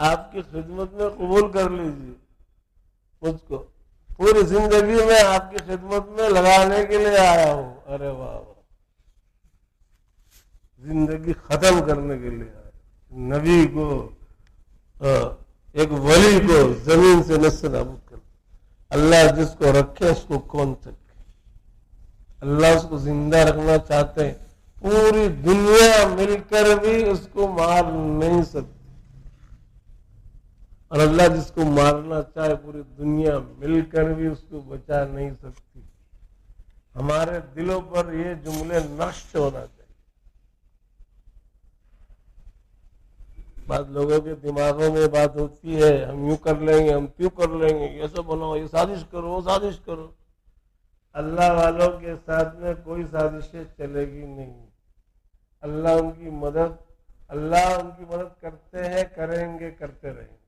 Speaker 1: آپ کی خدمت میں قبول کر لیجیے مجھ کو، پوری زندگی میں آپ کی خدمت میں لگانے کے لیے آیا ہوں. ارے واہ واہ، زندگی ختم کرنے کے لیے آیا. نبی کو، ایک ولی کو زمین سے نصب نابود کر. اللہ جس کو رکھے اس کو کون چکے؟ اللہ اس کو زندہ رکھنا چاہتے ہیں، پوری دنیا مل کر بھی اس کو مار نہیں سکتی. اور اللہ جس کو مارنا چاہے پوری دنیا مل کر بھی اس کو بچا نہیں سکتی. ہمارے دلوں پر یہ جملے نقش ہونا چاہیے. بعض لوگوں کے دماغوں میں بات ہوتی ہے ہم یوں کر لیں گے ہم کیوں کر لیں گے یہ سب بناؤ یہ سازش کرو وہ سازش کرو. اللہ والوں کے ساتھ میں کوئی سازشیں چلے گی نہیں. اللہ ان کی مدد کرتے ہیں کریں گے کرتے رہیں گے.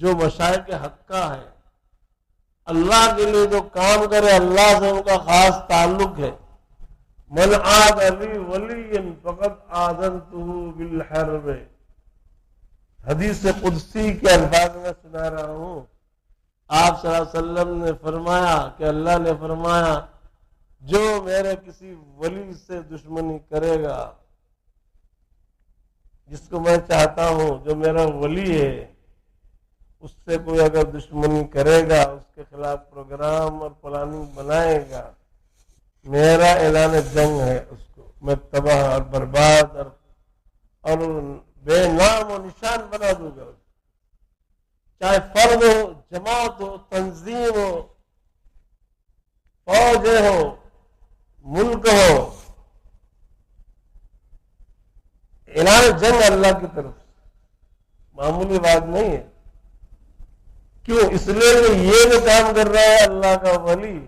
Speaker 1: جو مشائخ حقہ ہے اللہ کے لیے جو کام کرے اللہ سے ان کا خاص تعلق ہے. من عاد علی ولی فقط آذنتہ بالحرب. حدیث قدسی کے الفاظ میں سنا رہا ہوں. آپ صلی اللہ علیہ وسلم نے فرمایا کہ اللہ نے فرمایا جو میرے کسی ولی سے دشمنی کرے گا جس کو میں چاہتا ہوں جو میرا ولی ہے اس سے کوئی اگر دشمنی کرے گا اس کے خلاف پروگرام اور پلاننگ بنائے گا میرا اعلان جنگ ہے اس کو میں تباہ اور برباد اور بے نام و نشان بنا دوں گا. چاہے فرد ہو جماعت ہو تنظیم ہو فوجیں ہو ملک ہو اعلان جنگ اللہ کی طرف معمولی بات نہیں ہے. کیوں؟ اس لیے کہ یہ جو کام کر رہا ہے اللہ کا ولی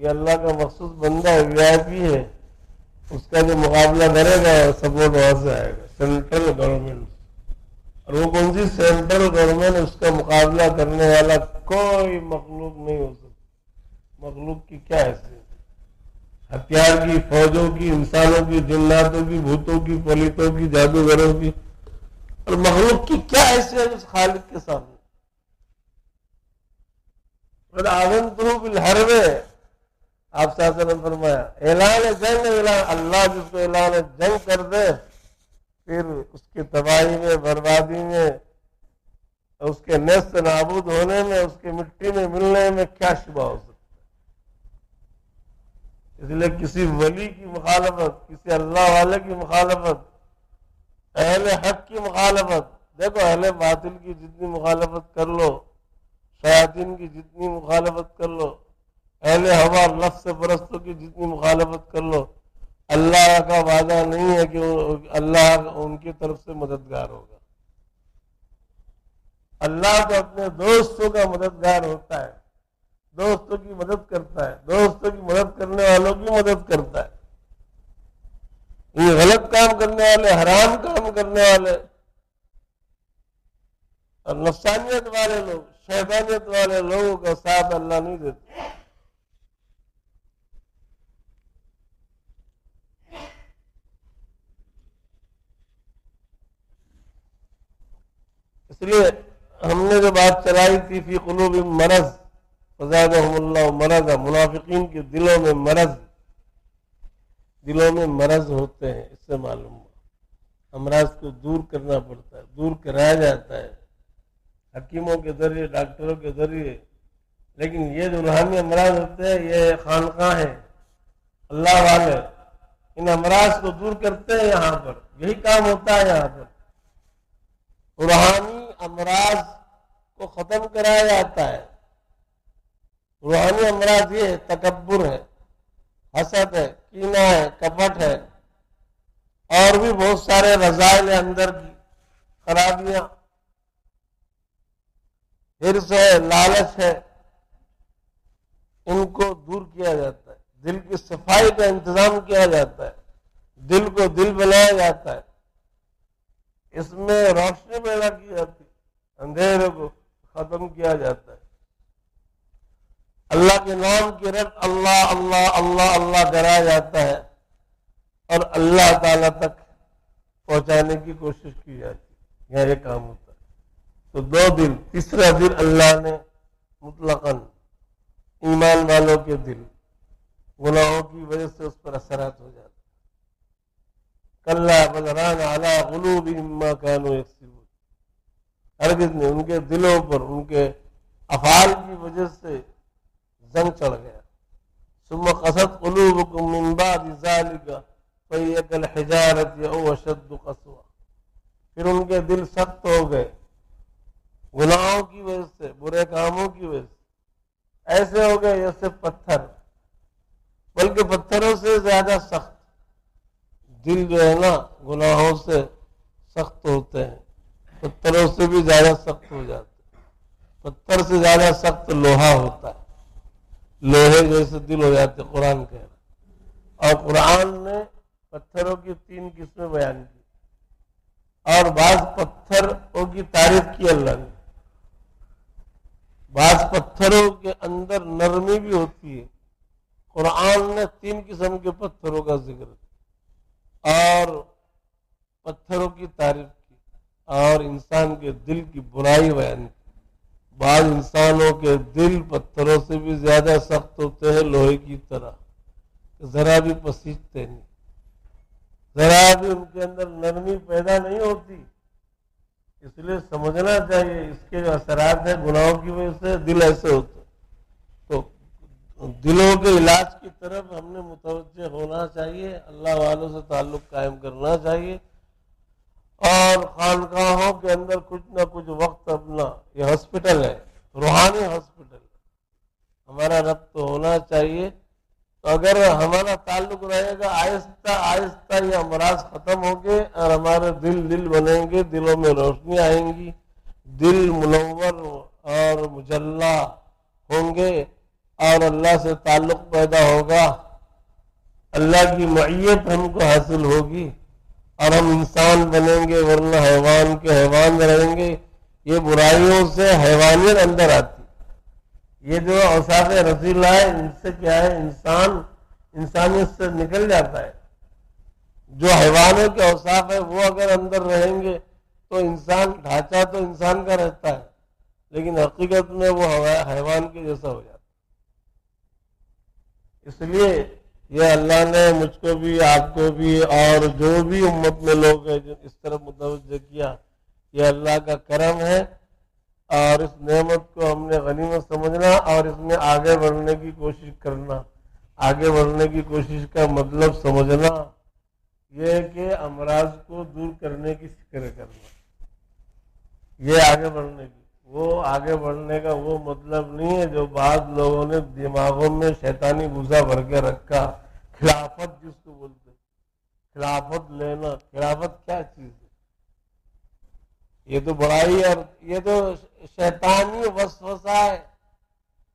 Speaker 1: یہ اللہ کا مخصوص بندہ ہے وی آئی پی ہے. اس کا جو مقابلہ کرے گا سپورٹ وہاں سے آئے گا سینٹرل گورنمنٹ. اور وہ کون سی سینٹرل گورنمنٹ اس کا مقابلہ کرنے والا کوئی مخلوق نہیں ہو سکتا. مخلوق کی کیا حیثیت؟ ہتھیار کی فوجوں کی انسانوں کی جناتوں کی بھوتوں کی پلیتوں کی جادوگروں کی اور مخلوق کی کیا حیثیت اس خالق کے سامنے. آذنتہ بالحرب آپ صلی اللہ علیہ وسلم فرمایا اعلان جنگ اللہ جس کو اعلان جنگ کر دے پھر اس کی تباہی میں بربادی میں اس کے نیست نابود ہونے میں اس کے مٹی میں ملنے میں کیا شبہ ہو سکتا ہے. اس لیے کسی ولی کی مخالفت کسی اللہ والے کی مخالفت اہل حق کی مخالفت دیکھو اہل باطل کی جتنی مخالفت کر لو شیاطین کی جتنی مخالفت کر لو اہل ہوا نفس پرستوں کی جتنی مخالفت کر لو اللہ کا وعدہ نہیں ہے کہ اللہ ان کی طرف سے مددگار ہوگا. اللہ تو اپنے دوستوں کا مددگار ہوتا ہے دوستوں کی مدد کرتا ہے دوستوں کی مدد کرنے والوں کی مدد کرتا ہے. یہ غلط کام کرنے والے حرام کام کرنے والے اور نفسانیت والے لوگ شیطانیت والے لوگوں کا ساتھ اللہ نہیں دیتا. اس لیے ہم نے جو بات چلائی تھی فی قلوبہم مرض فزادہم اللہ مرضا منافقین کے دلوں میں مرض ہوتے ہیں. اس سے معلوم ہوا امراض کو دور کرنا پڑتا ہے دور کرایا جاتا ہے حکیموں کے ذریعے ڈاکٹروں کے ذریعے. لیکن یہ جو روحانی امراض ہوتے ہیں یہ خانقاہ ہیں اللہ والے ان امراض کو دور کرتے ہیں. یہاں پر یہی کام ہوتا ہے. یہاں پر روحانی امراض کو ختم کرایا جاتا ہے. روحانی امراض یہ ہے تکبر ہے حسد ہے کینہ ہے کپٹ ہے اور بھی بہت سارے رذائل اندر کی خرابیاں حرص ہے لالچ ہے ان کو دور کیا جاتا ہے. دل کی صفائی کا انتظام کیا جاتا ہے دل کو دل بنایا جاتا ہے. اس میں روشنی پیدا کی جاتی ہے اندھیرے کو ختم کیا جاتا ہے. اللہ کے نام کی رٹ اللہ اللہ اللہ اللہ کرایا جاتا ہے اور اللہ تعالی تک پہنچانے کی کوشش کی جاتی ہے. یہاں یہ کام ہوتا ہے. تو دو دل تیسرا دل اللہ نے مطلقاً ایمان والوں کے دل گناہوں کی وجہ سے اس پر اثرات ہو جاتے ہیں. کلا بل ران علی قلوبہم ما کانوا یکسبون. ہرگز نہیں ان کے دلوں پر ان کے افعال کی وجہ سے زنگ چڑھ گیا. ثم قست قلوبکم من بعد ذلک فہی کالحجارۃ او اشد قسوۃ. پھر ان کے دل سخت ہو گئے گناہوں کی وجہ سے برے کاموں کی وجہ سے ایسے ہو گئے جیسے پتھر بلکہ پتھروں سے زیادہ سخت دل جو ہے نا گناہوں پتھر بھی زیادہ سخت ہو جاتے، پتھر سے زیادہ سخت لوہا ہوتا ہے، لوہے جیسے دل ہو جاتے، قرآن کہہ رہا ہے۔ اور قرآن نے پتھروں کی 3 قسمیں بیان کی، اور بعض پتھروں کی تعریف کی اللہ نے۔ بعض پتھروں کے اندر نرمی بھی ہوتی ہے، قرآن نے 3 قسم کے پتھروں کا ذکر کیا اور پتھروں کی تعریف کی، اور انسان کے دل کی برائی بیان کی۔ بعض انسانوں کے دل پتھروں سے بھی زیادہ سخت ہوتے ہیں، لوہے کی طرح، ذرا بھی پسیجتے نہیں، ذرا بھی ان کے اندر نرمی پیدا نہیں ہوتی۔ اس لیے سمجھنا چاہیے اس کے جو اثرات ہیں گناہوں کی وجہ سے دل ایسے ہوتے، تو دلوں کے علاج کی طرف ہم نے متوجہ ہونا چاہیے، اللہ والوں سے تعلق قائم کرنا چاہیے، اور خانقاہوں کے اندر کچھ نہ کچھ وقت اپنا، یہ ہاسپٹل ہے، روحانی ہاسپٹل، ہمارا ربط تو ہونا چاہیے۔ تو اگر ہمارا تعلق رہے گا، آہستہ آہستہ یہ امراض ختم ہوں گے اور ہمارے دل بنیں گے، دلوں میں روشنی آئیں گی، دل منور اور مجلہ ہوں گے، اور اللہ سے تعلق پیدا ہوگا، اللہ کی معیت ہم کو حاصل ہوگی، اور ہم انسان بنیں گے، ورنہ حیوان کے حیوان رہیں گے۔ یہ برائیوں سے حیوانیت اندر آتی، یہ جو اوصاف رذیلہ ہے ان سے کیا ہے، انسانیت سے نکل جاتا ہے۔ جو حیوانوں کے اوصاف ہے وہ اگر اندر رہیں گے تو انسان، ڈھانچہ تو انسان کا رہتا ہے، لیکن حقیقت میں وہ حیوان کے جیسا ہو جاتا ہے۔ اس لیے یہ اللہ نے مجھ کو بھی، آپ کو بھی، اور جو بھی امت میں لوگ ہیں جو اس طرف متوجہ کیا، یہ اللہ کا کرم ہے، اور اس نعمت کو ہم نے غنیمت سمجھنا اور اس میں آگے بڑھنے کی کوشش کرنا۔ آگے بڑھنے کی کوشش کا مطلب سمجھنا یہ ہے کہ امراض کو دور کرنے کی فکر کرنا، یہ آگے بڑھنے کی، وہ آگے بڑھنے کا وہ مطلب نہیں ہے جو بعض لوگوں نے دماغوں میں شیطانی غذا بھر کے رکھا، خلافت جس کو بولتے، خلافت لینا، خلافت کیا چیز ہے؟ یہ تو بڑائی اور یہ تو شیطانی وسوسہ ہے۔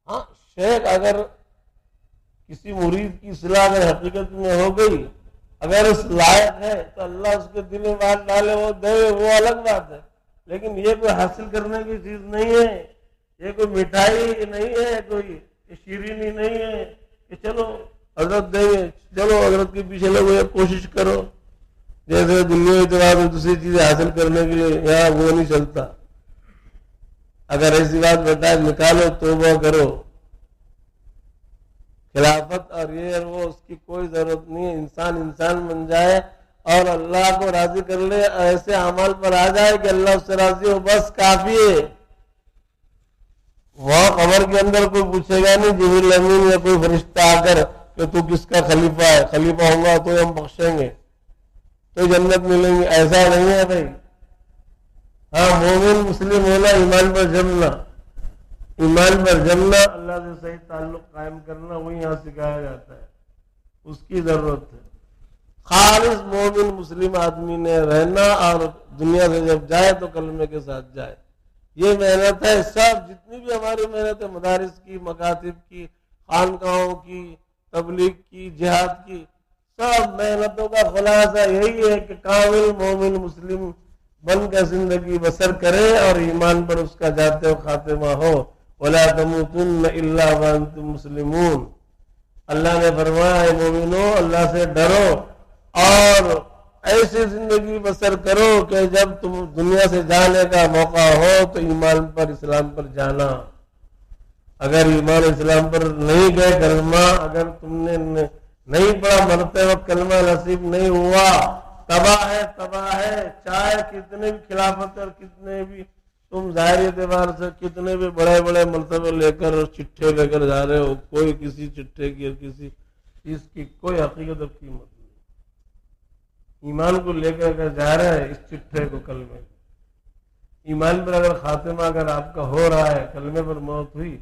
Speaker 1: ہاں، شیخ اگر کسی مرید کی اصلاح اگر حقیقت میں ہو گئی، اگر اس لائق ہے تو اللہ اس کے دل میں بات ڈالے، وہ دے، وہ الگ بات ہے، لیکن یہ کوئی حاصل کرنے کی چیز نہیں ہے، یہ کوئی مٹھائی نہیں ہے، کوئی شیرینی نہیں ہے کہ چلو حضرت دیں گے، چلو حضرت کے پیچھے لگو، یہ کوشش کرو، جیسے دنیا اعتبار میں دوسری چیزیں حاصل کرنے کے لیے یہاں وہ نہیں چلتا۔ اگر ایسی بات بتائے نکالو، توبہ کرو، خلافت اور یہ اور وہ اس کی کوئی ضرورت نہیں ہے۔ انسان بن جائے اور اللہ کو راضی کر لے، ایسے اعمال پر آ جائے کہ اللہ اس سے راضی ہو، بس کافی ہے۔ وہاں قبر کے اندر کوئی پوچھے گا نہیں، جبریل امین یا کوئی فرشتہ آ کر کہ تو کس کا خلیفہ ہے، خلیفہ ہوں گا تو ہم بخشیں گے، تو جنت ملیں گی، ایسا نہیں ہے بھائی۔ ہاں، مومن مسلم ہونا، ایمان پر جمنا، ایمان پر جمنا، اللہ سے صحیح تعلق قائم کرنا، وہی یہاں سکھایا جاتا ہے، اس کی ضرورت ہے۔ خالص مومن مسلم آدمی نے رہنا، اور دنیا سے جب جائے تو کلمے کے ساتھ جائے، یہ محنت ہے۔ سب جتنی بھی ہماری محنت ہے، مدارس کی، مکاتب کی، خانقاہوں کی، تبلیغ کی، جہاد کی، سب محنتوں کا خلاصہ یہی ہے کہ کامل مومن مسلم بن کر زندگی بسر کرے اور ایمان پر اس کا جاتے و خاتمہ ہو۔ وَلَا تَمُوتُنَّ إِلَّا وَأَنْتُمْ مُسْلِمُونَ۔ اللہ نے فرمایا، اے مومنو، اللہ سے ڈرو اور ایسی زندگی بسر کرو کہ جب تم دنیا سے جانے کا موقع ہو تو ایمان پر، اسلام پر جانا۔ اگر ایمان اسلام پر نہیں گئے، کلمہ اگر تم نے نہیں پڑھا، مرتے وقت کلمہ نصیب نہیں ہوا، تباہ ہے، تباہ ہے۔ چاہے کتنے بھی خلافت اور کتنے بھی تم ظاہری اعتبار سے کتنے بھی بڑے بڑے مرتبے لے کر اور چٹھے لے کر جا رہے ہو، کوئی کسی چٹھے کی اور کسی چیز کی کوئی حقیقت اور قیمت نہیں۔ ایمان کو لے کر اگر جا رہے ہیں، اس چٹھے کو، کلمے، ایمان پر اگر خاتمہ اگر آپ کا ہو رہا ہے، کلمے پر موت ہوئی،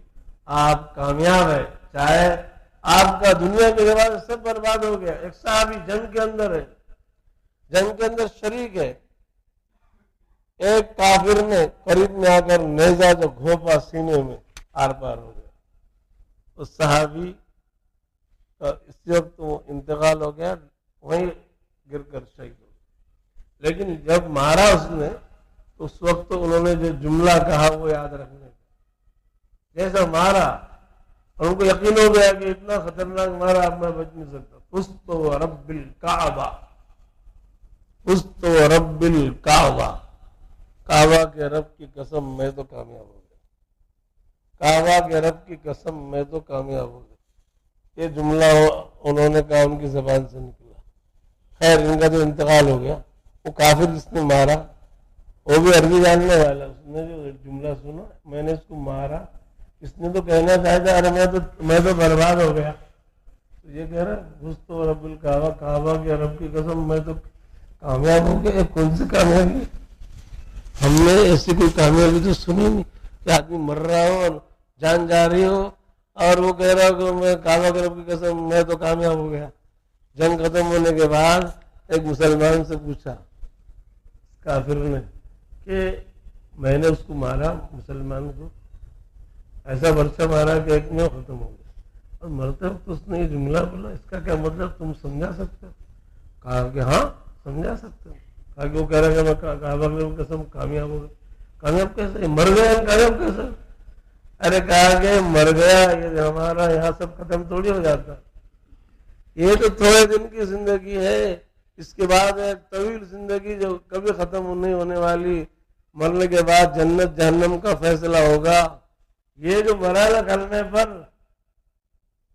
Speaker 1: آپ کامیاب ہے۔ چاہے آپ کا دنیا کے اعتبار سے سب برباد ہو گیا۔ ایک صحابی جنگ کے اندر ہے، جنگ کے اندر شریک ہے، ایک کافر نے قریب میں آ کر نیزہ جو گھونپا سینے میں آر پار ہو گیا. اس صحابی کا اسی وقت وہ انتقال ہو گیا, وہیں گر کر شہید ہو گیا. لیکن جب مارا اس نے تو اس وقت انہوں نے جو جملہ کہا وہ یاد رکھنے کا, جیسا مارا اور ان کو یقین ہو گیا کہ اتنا خطرناک مارا اب میں بچ نہیں سکتا. فزت ورب الکعبہ, فزت ورب الکعبہ, کعبہ کے رب کی قسم میں تو کامیاب ہو گیا, کعبہ کے رب کی قسم میں تو کامیاب ہو گیا. یہ جملہ انہوں نے کہا, ان کی زبان سے نکلا. خیر ان کا تو انتقال ہو گیا. وہ کافر جس نے مارا وہ بھی عربی جاننے والا, اس نے جو جملہ سنا میں نے اس کو مارا, اس نے تو کہنا چاہا تھا ارے میں تو برباد ہو گیا. تو یہ کہہ رہا فزت ورب الکعبہ, کعبہ کے رب کی قسم میں تو کامیاب ہو گیا. کون سی کامیابی؟ ہم نے ایسی کوئی کامیابی تو سنی نہیں کہ آدمی مر رہا ہو اور جان جا رہی ہو اور وہ کہہ رہا ہو کہ میں کعبہ کے رب کی قسم میں تو کامیاب ہو گیا. جنگ ختم ہونے کے بعد ایک مسلمان سے پوچھا کافر نے کہ میں نے اس کو مارا, مسلمان کو ایسا برچہ مارا کہ ایک میں ختم ہو گیا, اور مرتے وقت اس نے یہ جملہ بولا, اس کا کیا مطلب تم سمجھا سکتے ہو؟ کہا کہ ہاں سمجھا سکتے ہو. کہا کہ وہ کہہ رہا کہ میں کعبہ کی قسم کامیاب ہو گیا. کامیاب کیسے؟ مر گیا کامیاب کیسے؟ ارے کہا کہ مر گیا, یہ ہمارا یہاں سب ختم تھوڑی ہو جاتا, یہ تو تھوڑے دن کی زندگی ہے, اس کے بعد ایک طویل زندگی جو کبھی ختم نہیں ہونے والی, مرنے کے بعد جنت جہنم کا فیصلہ ہوگا. یہ جو مرا نا کلمے پر,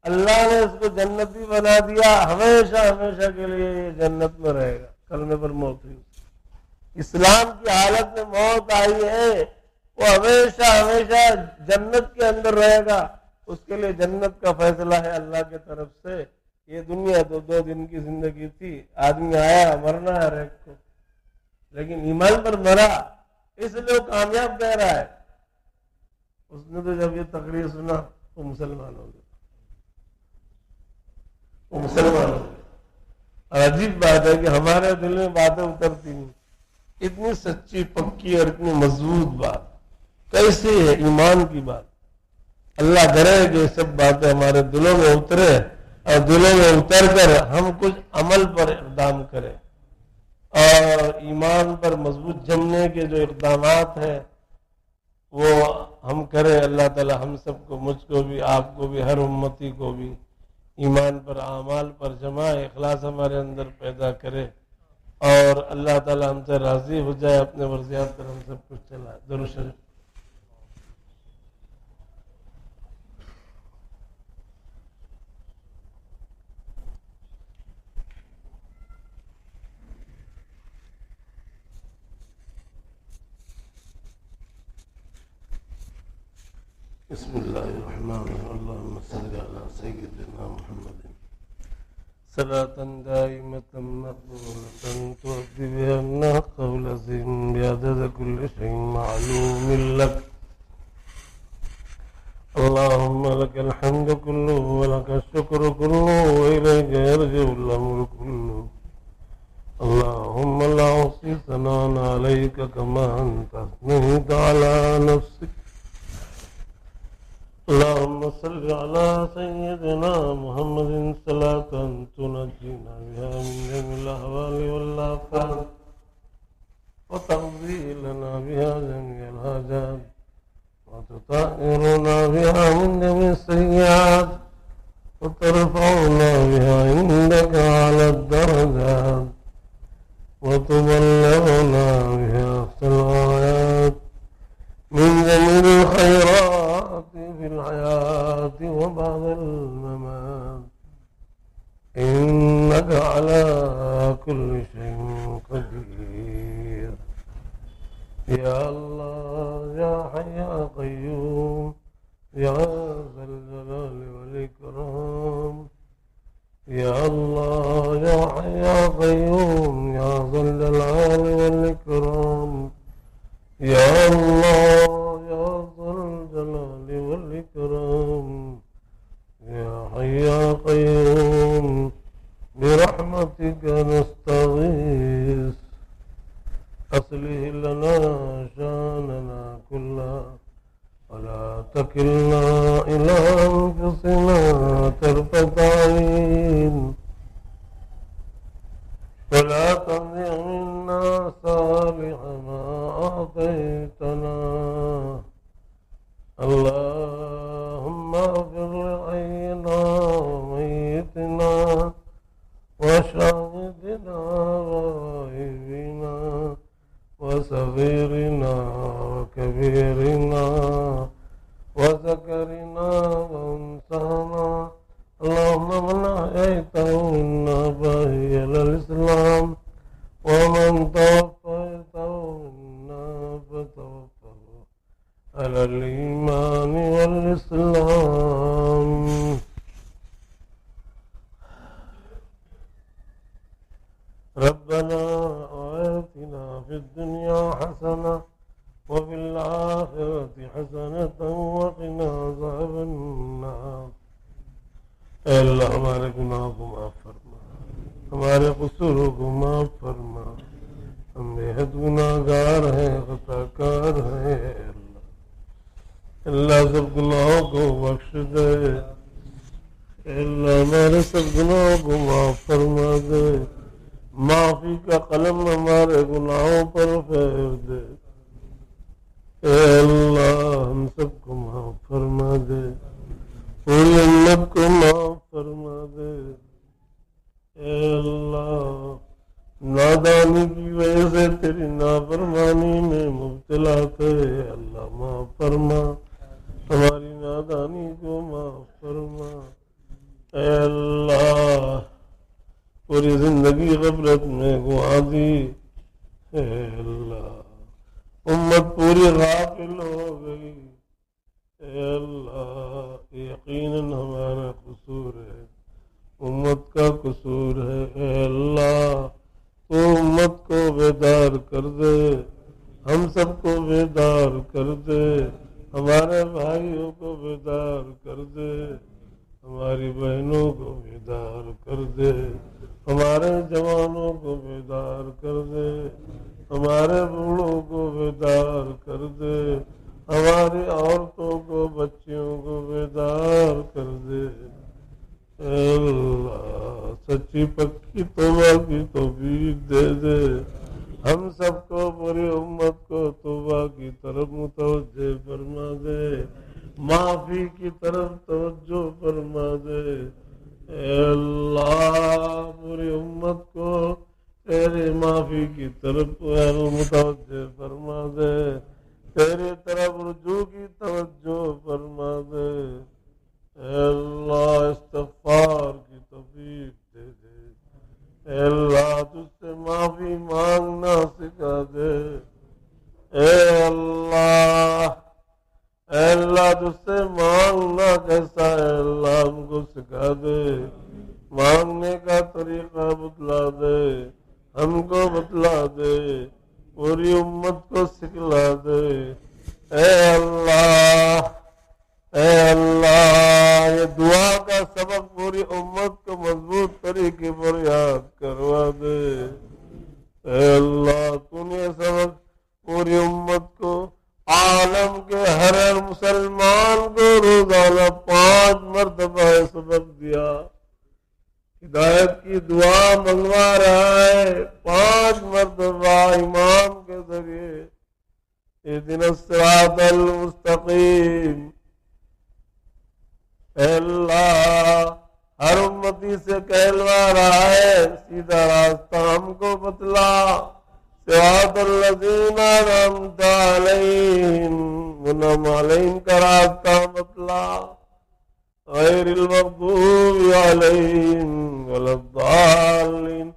Speaker 1: اللہ نے اس کو جنتی بنا دیا, ہمیشہ ہمیشہ کے لیے یہ جنت میں رہے گا. کلمے پر موت ہوئی, اسلام کی حالت میں موت آئی ہے, وہ ہمیشہ ہمیشہ جنت کے اندر رہے گا. اس کے لیے جنت کا فیصلہ ہے اللہ کی طرف سے. یہ دنیا تو 2 دن کی زندگی تھی, آدمی آیا مرنا ہے ہر ایک کو, لیکن ایمان پر مرا اس لیے وہ کامیاب کہہ رہا ہے. اس نے تو جب یہ تقریر سنا وہ مسلمان ہو گیا, وہ مسلمان ہو گیا. اور عجیب بات ہے کہ ہمارے دل میں باتیں اترتی نہیں, اتنی سچی پکی اور اتنی مضبوط بات کیسی ہے, ایمان کی بات. اللہ کرے کہ یہ سب باتیں ہمارے دلوں میں اترے اور دلوں میں اتر کر ہم کچھ عمل پر اقدام کریں, اور ایمان پر مضبوط جمنے کے جو اقدامات ہیں وہ ہم کریں. اللہ تعالی ہم سب کو, مجھ کو بھی, آپ کو بھی, ہر امتی کو بھی ایمان پر, اعمال پر جمع, اخلاص ہمارے اندر پیدا کرے, اور اللہ تعالی ہم سے راضی ہو جائے, اپنے مرضیات پر ہم سب کچھ چلائے. درود شریف. بسم اللہ الرحمن الرحیم. اللهم صل علی سیدنا محمد صلاة دائمة مقبولة تؤدي بها النحق والعظيم بعدد كل شيء معلوم لك. اللهم لك الحمد كله ولك الشكر كله وإليك يرجع الأمر كله. اللهم لا أحصي ثناء عليك كما أنت أثنيت على نفسك. اللهم صل على سيدنا محمد صلاة تنجينا بها من جميع الأهوال والآفات وتقضي لنا بها جميع الحاجات وتطهرنا بها من جميع السيئات وترفعنا بها عندك على الدرجات وتبلغنا بها أقصى الغايات من جميع الخيرات في الحياة وبعد الممات. إنك على كل شيء قدير. يا الله يا حي يا قيوم يا ذا الجلال والإكرام. يا الله يا حي يا قيوم يا ذا الجلال والإكرام. يا الله يا ذا الجلال والإكرام. يا حي يا قيوم برحمتك نستغيث. أصلح لنا تكلنا إلى أنفسنا طرفة عين ولا تضيع منا صالح ما أعطيتنا اللهم اغفر لحينا وميتنا وشاهدنا وغائبنا وصغيرنا وكبيرنا وذكرنا وأنثانا اللهم من أحييته منا فهي الإسلام ومن توفيته منا فتوفه على الإيمان والإسلام ربنا آتنا في الدنيا حسنة وفي الآخرة حسنة وقنا عذاب النار اے اللہ ہمارے گناہ کو معاف فرما، ہمارے قصوروں کو معاف فرما، ہم بے حد گناہ گار ہیں، خطا کار ہیں، اللہ سب گناہوں کو بخش دے، اللہ ہمارے سب گناہوں کو معاف فرما دے، معافی کا قلم ہمارے گناہوں پر پھیر دے، اے اللہ ہم سب کو معاف فرما دے، پوری امت کو معاف فرما دے، اے اللہ نادانی کی وجہ سے تیری نافرمانی میں مبتلا تھے، اللہ معاف فرما، ہماری نادانی کو معاف فرما، اے اللہ پوری زندگی غفلت میں گوا دی، اے اللہ امت پوری غافل ہو گئی، اے اللہ یقیناً ہمارا قصور ہے، امت کا قصور ہے، اے اللہ تو امت کو بیدار کر دے، ہم سب کو بیدار کر دے، ہمارے بھائیوں کو بیدار کر دے، ہماری بہنوں کو بیدار کر دے، ہمارے جوانوں کو بیدار کر دے، ہمارے بوڑھوں کو بیدار کر دے، ہماری عورتوں کو بچیوں کو بیدار کر دے، اے اللہ سچی پکی توبہ کی توفیق دے دے، ہم سب کو پوری امت کو توبہ کی طرف متوجہ فرما دے، معافی کی طرف توجہ فرما دے، اے اللہ پوری امت کو تیرے معافی کی طرف متوجہ فرما دے، تیرے طرف رجوع کی توجہ فرما دے، اے اللہ استغفار کی توفیق دے دے، اے اللہ تجھ سے معافی مانگنا سکھا دے، اے اللہ تجھ سے مانگنا کیسا ہے اللہ ہم کو سکھا دے، مانگنے کا طریقہ بتلا دے، ہم کو بتلا دے، پوری امت کو سکھلا دے، اے اللہ یہ دعا کا سبق پوری امت کو مضبوط طریقے پر یاد کروا دے، اے اللہ تو نے سبق پوری امت کو عالم کے ہر مسلمان کو روزانہ 5 مرتبہ سبق دیا، ہدایت کی دعا منگوا رہا ہے 5 مرتبہ امام کے ذریعے، اہدنا الصراط المستقیم، اے اللہ ہر امتی سے کہلوا رہا ہے سیدھا راستہ ہم کو بتلا، صراط الذین انعمت علیہم، منعم علیہم کا راستہ بتلا، غیر المغضوب علیہم ولا الضالین،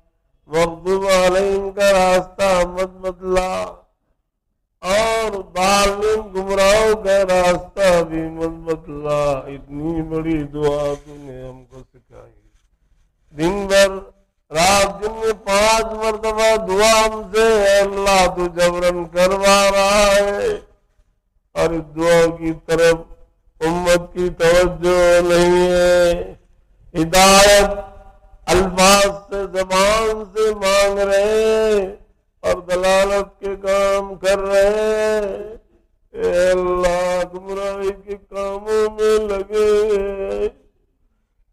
Speaker 1: مغضوب علیہم کا راستہ مت بتلا، اور ضالین گمراہوں کا راستہ بھی مت بتلا، اتنی بڑی دعا تو نے ہم کو سکھائی، دن بھر رات دن میں 5 مرتبہ دعا ہم سے اے اللہ تو جبرن کروا رہا ہے، اور اس دعا کی طرف امت کی توجہ نہیں ہے، ہدایت الفاظ سے زبان سے مانگ رہے ہیں اور دلالت کے کام کر رہے ہیں، اے اللہ تو گمراہی کے کاموں میں لگے،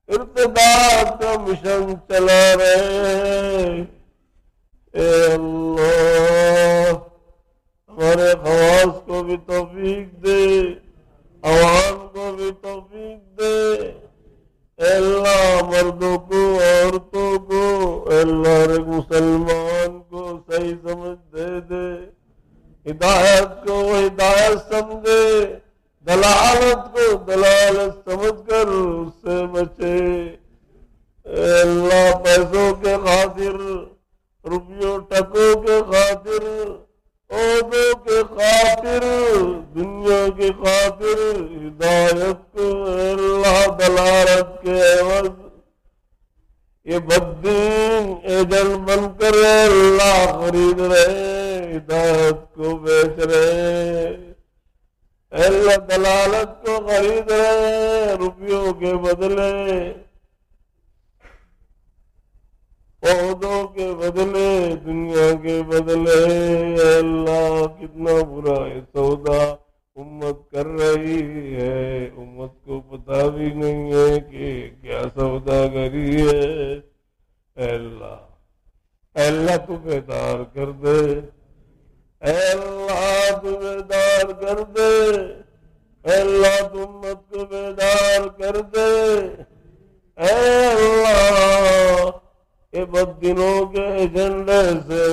Speaker 1: ارتداد کا مشن چلا رہے۔ اے اللہ ہمارے خواص کو بھی توفیق دے، عوام کو بھی توفیق دے۔ اے اللہ مردوں کو، عورتوں کو، اے اللہ ہر ایک مسلمان کو صحیح سمجھ دے دے، ہدایت کو ہدایت سمجھے، دلالت کو دلالت سمجھ کر اس سے بچے۔ اے اللہ پیسوں کے خاطر، روپیوں ٹکوں کے خاطر، عہدوں کے خاطر، دنیا کی خاطر ہدایت کو اے اللہ دلالت کے عوض یہ بددین ایجنٹ بن کر اے اللہ خرید رہے، ہدایت کو بیچ رہے، اے اللہ دلالت کو خرید رہے روپیوں کے بدلے، عہدوں کے بدلے، دنیا کے بدلے۔ اے اللہ کتنا برا ہے سودا امت کر رہی ہے، امت کو پتا بھی نہیں ہے کہ کیا سودا گری ہے۔ اے اللہ تو بیدار کر دے، اے اللہ تو بیدار کر دے، اے اللہ تو امت کو بیدار کر دے۔ اے اللہ یہ بددینوں کے ایجنڈے سے،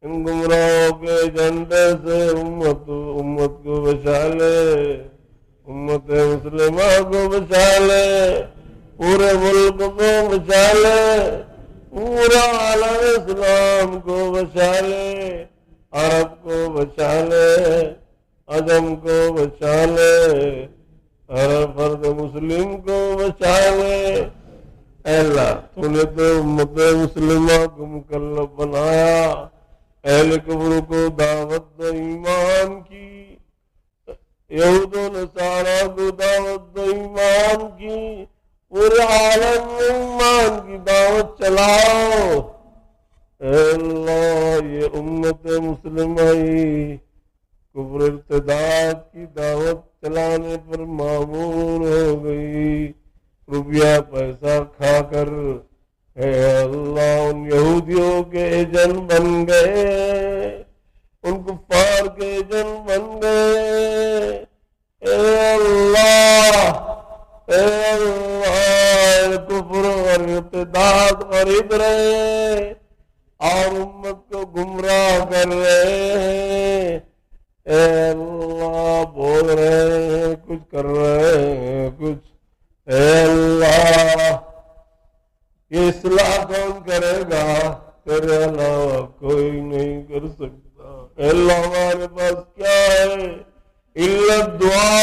Speaker 1: ان گمراہوں کے ایجنڈے سے امت کو بچا لے، امت مسلمہ کو بچا لے، پورے ملک کو بچا لے، پورا عالم اسلام کو بچا لے، عرب کو بچا لے، عجم کو بچا لے، ہر فرد مسلم کو بچا لے۔ اے اللہ تو نے تو امت مسلمہ کو مکلف بنایا، اہل قبر کو دعوت ایمان کی، یہود و نصارہ کو دعوت ایمان کی، پورے عالم میں ایمان کی دعوت چلاؤ۔ اے اللہ یہ امت مسلمہ ہی کفر ارتداد کی دعوت چلانے پر معمور ہو گئی، روپیہ پیسہ کھا کر اے اللہ ان یہودیوں کے ایجنٹ بن گئے، ان کفار کے ایجنٹ بن گئے۔ اے اللہ کفر اور ارتداد خرید رہے ہیں اور امت کو گمراہ کر رہے ہیں۔ اے اللہ بول رہے ہیں کچھ، کر رہے ہیں کچھ۔ اے اللہ یہ اصلاح کون کرے گا؟ تیرے علاوہ کوئی نہیں کر سکتا۔ اے اللہ ہمارے پاس کیا ہے؟ الا دعا۔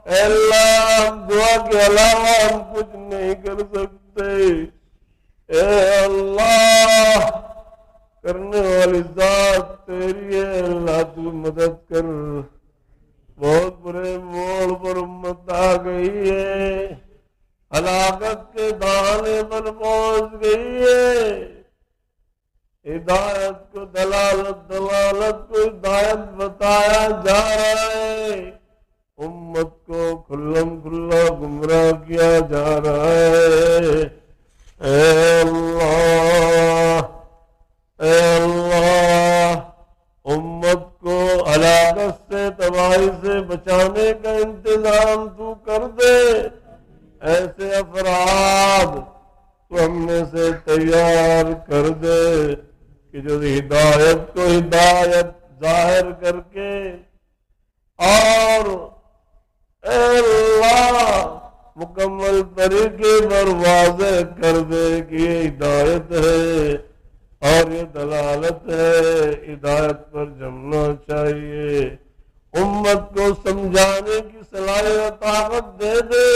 Speaker 1: اے اللہ ہم دعا کے علاوہ ہم کچھ نہیں کر سکتے۔ اے اللہ کرنے والی ذات تیری ہے، اللہ تو مدد کر۔ بہت برے موڑ پر امت آ گئی ہے، ہلاکت کے دانے پر پہنچ گئی ہے۔ ہدایت کو دلالت کو ہدایت بتایا جا رہا ہے، امت کو کھلم کھلا گمراہ کیا جا رہا ہے۔ اے اللہ امت کو ہلاکت سے، تباہی سے بچانے کا انتظام تو کر دے۔ ایسے افراد تو ہم میں سے تیار کر دے کہ جو ہدایت کو ہدایت ظاہر کر کے اور اے اللہ مکمل طریقے پر واضح کر دے کہ یہ ہدایت ہے اور یہ دلالت ہے، ہدایت پر جمنا چاہیے۔ امت کو سمجھانے کی صلاحیت طاقت دے دے،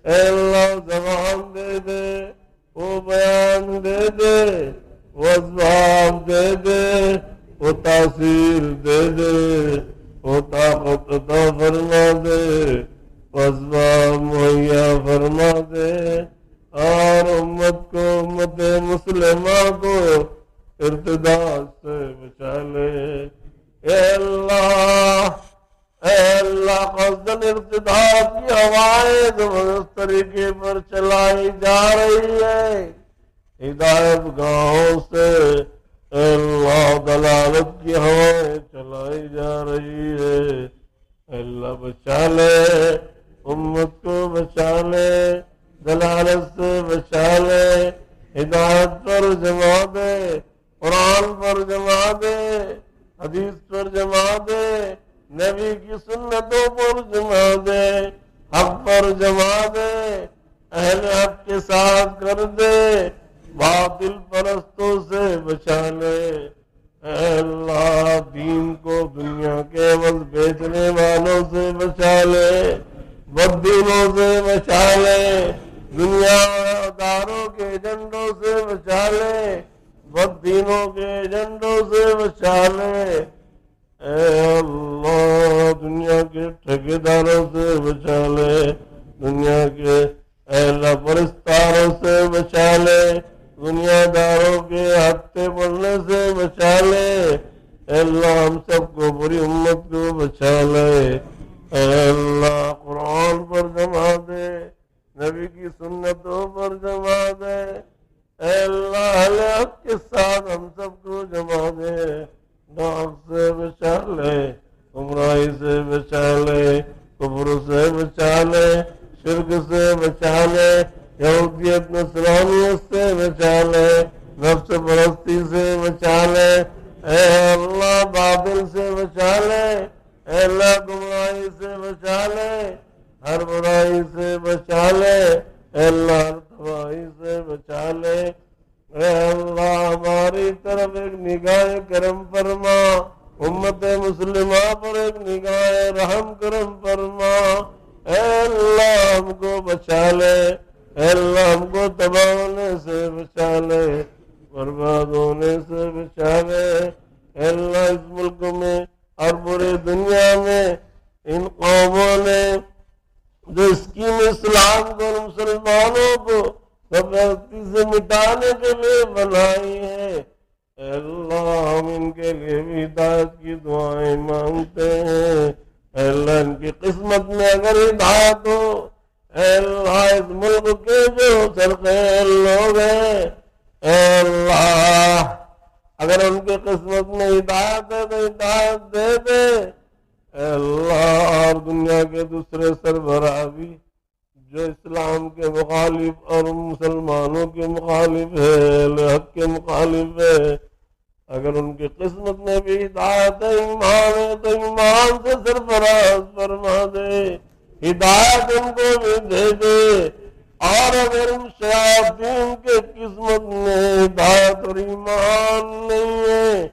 Speaker 1: اے اللہ زبان دے دے، وہ بیان دے دے، وہ اسباب دے دے، وہ تاثیر دے دے، وہ طاقت عطا فرما دے، وہ اسباب مہیا فرما دے، اور امت کو، امت مسلمہ کو ارتداد سے بچا لے۔ اے اللہ قصدن ارتداد کی ہوائیں زبردست طریقے پر چلائی جا رہی ہے، ہدایت گاہوں سے اے اللہ دلالت کی ہوائیں چلائی جا رہی ہے، اے اللہ بچا لے امت کو، بچا لے دلالت سے، بچا لے ہدایت پر جما دے، قرآن پر جما دے، حدیث پر جما دے، نبی کی سنتوں پر جما دے، حق پر جما دے، اہل حق کے ساتھ کر دے، باطل پرستوں سے بچا لے، اے اللہ دین کو دنیا کے عوض بیچنے والوں سے بچا لے، بددینوں سے بچا لے، دنیا داروں کے ایجنڈوں سے بچا لے، بددینوں کے ایجنڈوں سے بچا لے، اے اللہ دنیا کے ٹھیکیداروں سے بچا لے، دنیا کے اہل پرستاروں سے بچا لے، دنیا داروں کے ہتھے پڑنے سے بچا لے، اے اللہ ہم سب کو بری امت کو بچا لے، اے اللہ قرآن پر جما دے، نبی کی سنتوں پر جما دے، اے اللہ اہل حق کے ساتھ ہم سب کو جما دے، ناک سے بچا لے، گمراہی سے بچا لے، کفر سے بچا لے، شرک سے بچا لے، یہودیت نصرانیت سے بچا لے، نفس پرستی سے بچا لے، اے اللہ باطل سے بچا لے، اے اللہ گمراہی سے بچا لے، ہر برائی سے بچا لے، اے اللہ ہر تباہی سے بچا لے، اے اللہ ہماری طرف ایک نگاہ کرم فرما، امت مسلمہ پر ایک نگاہ رحم کرم فرما، اے اللہ ہم کو بچا لے، اے اللہ ہم کو تباہ ہونے سے بچا لے، برباد ہونے سے بچا لے، اے اللہ اس ملک میں اور پوری دنیا میں ان قوموں نے جو اسکیم اسلام کو اور مسلمانوں کو سرپرستی سے مٹانے کے لیے بنائی ہے، اے اللہ ہم ان کے لیے بھی ہدایت کی دعائیں مانگتے ہیں، اے اللہ ان کی قسمت میں اگر ہدایت ہو، اے اللہ اس ملک کے جو سرخیل لوگ ہیں، اے اللہ اگر ان کی قسمت میں ہدایت ہے تو ہدایت دے دے، اے اللہ اور دنیا کے دوسرے سربراہ بھی جو اسلام کے مخالف اور مسلمانوں کے مخالف ہے، اہل حق کے مخالف ہے، اگر ان کی قسمت میں بھی ہدایت ہے، ایمان ہے تو ایمان سے سرفراز فرما دے، ہدایت ان کو بھی دے دے، اور اگر ان شیاطین کے قسمت میں ہدایت اور ایمان نہیں ہے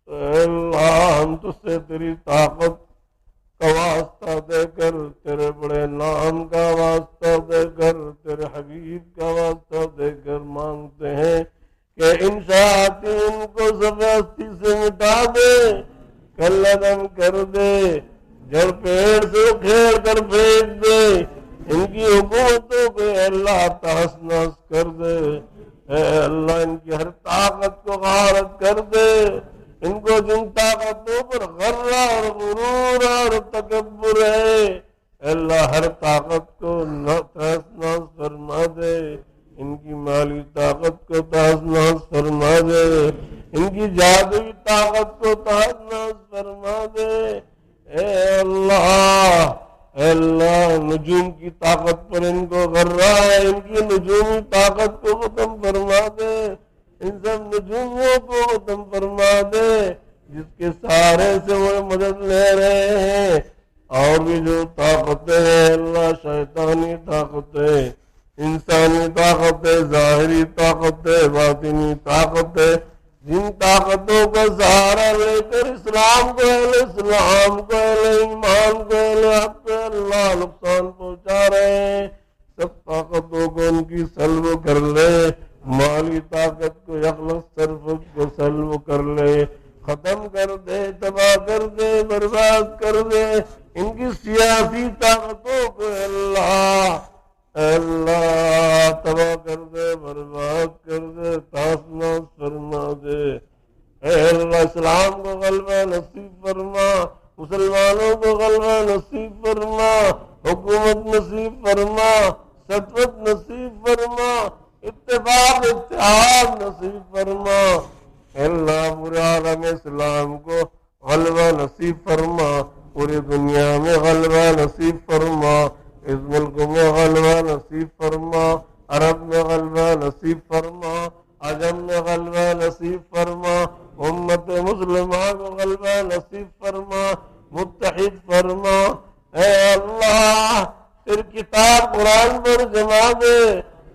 Speaker 1: تو اے اللہ ہم تجھ سے تیری طاقت کا واسطہ دے کر، تیرے بڑے نام کا واسطہ دے کر، تیرے حبیب کا واسطہ دے کر مانگتے ہیں کہ ان شیاطین کو زبردستی سے مٹا دے، کلعدم کر دے، جڑ پیڑ سے کھیڑ کر پھینک دے، ان کی حکومتوں کو اے اللہ تحس نحس کر دے، اے اللہ ان کی ہر طاقت کو غارت کر دے، ان کو جن طاقتوں پر غرہ اور غرور اور تکبر ہے، اے اللہ ہر طاقت کو تحس نحس فرما دے، ان کی مالی طاقت کو تحس نحس فرما دے، ان کی جادوئی طاقت کو تحس نحس فرما دے، اے اللہ اے اللہ نجوم کی طاقت پر ان کو غرہ ہے، ان کی نجومی طاقت کو ختم فرما دے، ان سب نجومیوں کو ختم فرما دے جس کے سہارے سے وہ مدد لے رہے ہیں، اور بھی جو طاقتیں ہیں اللہ شیطانی طاقتیں، انسانی طاقتیں، ظاہری طاقتیں، باطنی طاقتیں، جن طاقتوں کا سہارا لے کر اسلام کو، اہل اسلام کو، اہل ایمان کو، اہل حق کو اللہ نقصان پہنچا رہے ہیں، سب طاقتوں کو ان کی سلب کر لے، مالی طاقت کو یخلص صرف کو سلب کر لے، ختم کر دے، تباہ کر دے، برباد کر دے، ان کی سیاسی طاقتوں کو اللہ اللہ تباہ کر دے، برباد کر دے، تحس نحس فرما دے، اے اللہ اسلام کو غلبہ نصیب فرما، مسلمانوں کو غلبہ نصیب فرما، حکومت نصیب فرما، سطوت نصیب فرما، اتفاق اتحاد نصیب فرما۔ اللہ پورے عالم اسلام کو غلبہ نصیب فرما، پوری دنیا میں غلبہ نصیب فرما، اس ملک میں غلبہ نصیب فرما، عرب میں غلبہ نصیب فرما، عجم میں غلبہ نصیب فرما، امت مسلمہ کو غلبہ نصیب فرما، متحد فرما۔ اے اللہ تیری کتاب قرآن پر جما دے،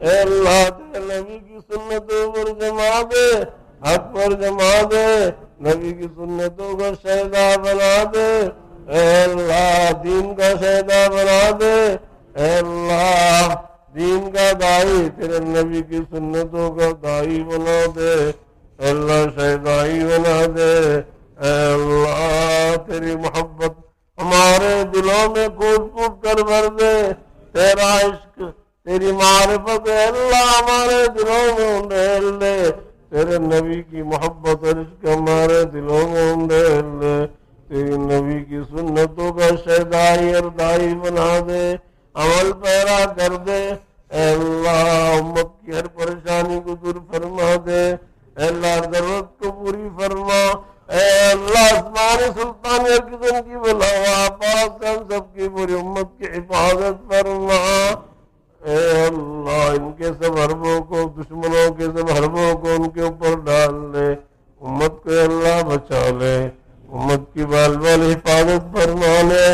Speaker 1: اے اللہ تیرے نبی کی سنتوں پر جما دے، حق پر جما دے، نبی کی سنتوں کو شہدا بنا دے، اے اللہ دین کا شہدا بنا دے، اے اللہ دین کا دائی، تیرے نبی کی سنتوں کا دائی بنا دے، اے اللہ شہدائی بنا دے، اے اللہ تیری محبت ہمارے دلوں میں کھوٹ کھوٹ کر بھر دے، تیرا عشق تیری معرفت اے اللہ ہمارے دلوں میں انڈیل دے، تیرے نبی کی محبت اور عشق ہمارے دلوں میں انڈیل دے، تیری نبی کی سنتوں کا شہدائی اور دائی بنا دے، عمل پیرا کر دے، اے اللہ امت کی ہر پریشانی کو دور فرما دے، اے اللہ ضرورت کو پوری فرما، اے اللہ آسمانی سلطان ہر قسم کی بلا آفات سے ہم سب کی پوری امت کی حفاظت فرما، اے اللہ ان کے سب حربوں کو، دشمنوں کے سب حربوں کو ان کے اوپر ڈال دے، امت کو اللہ بچا لے، امت کی بال بال حفاظت فرما لے،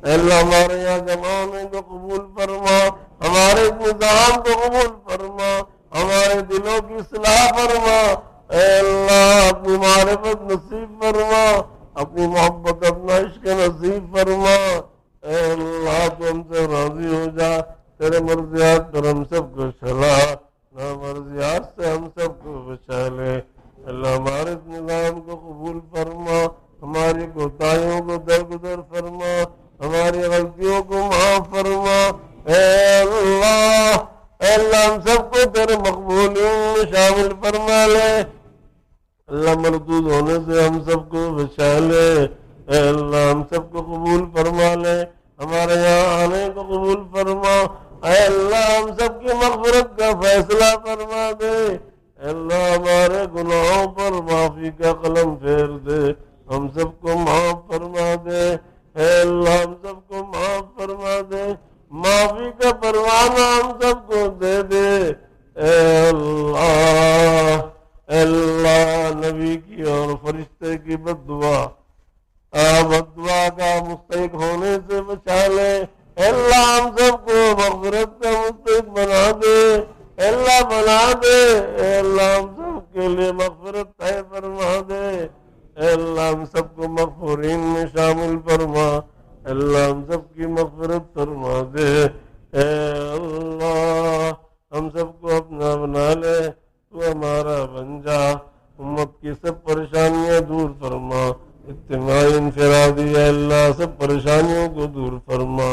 Speaker 1: اے اللہ ہمارے یہاں جمع ہونے کو قبول فرما، ہمارے نظام کو قبول فرما، ہمارے دلوں کی اصلاح فرما، اے اللہ اپنی معرفت نصیب فرما، اپنی محبت اپنا عشق نصیب فرما، اے اللہ تو ہم سے راضی ہو جا، تیرے مرضیات پر ہم سب کو چلا، نہ مرضیات سے ہم سب کو بچا لے، اللہ ہمارے نظام کو قبول فرما، ہماری کوتاہیوں کو درگزر فرما، ہماری غلطیوں کو معاف فرما، اے اللہ ہم سب کو تیرے مقبولیوں میں شامل فرما لے، اللہ مردود ہونے سے ہم سب کو بچا لے، اے اللہ ہم سب کو قبول فرما لے، ہمارے یہاں آنے کو قبول فرما، اے اللہ ہم سب کی مغفرت کا فیصلہ فرما دے، اے اللہ ہمارے گناہوں پر معافی کا قلم پھیر دے، ہم سب کو معاف فرما دے، اے اللہ ہم سب کو معاف فرما دے، معافی کا پروانہ ہم سب کو دے دے، اے اللہ نبی کی اور فرشتے کی بد دعا کا مستحق ہونے سے بچا لے، اے اللہ ہم سب کو مغفرت کا مستحق بنا دے، اے اللہ بنا دے، اے اللہ ہم سب کے لیے مغفرت طے فرما دے، اے اللہ ہم سب کو مغفورین میں شامل فرما، اے اللہ ہم سب کی مغفرت فرما دے، اے اللہ ہم سب کو اپنا بنا لے، تو ہمارا بن جا، امت کی سب پریشانیاں دور فرما، اجتماعی انفرادی اے اللہ سب پریشانیوں کو دور فرما،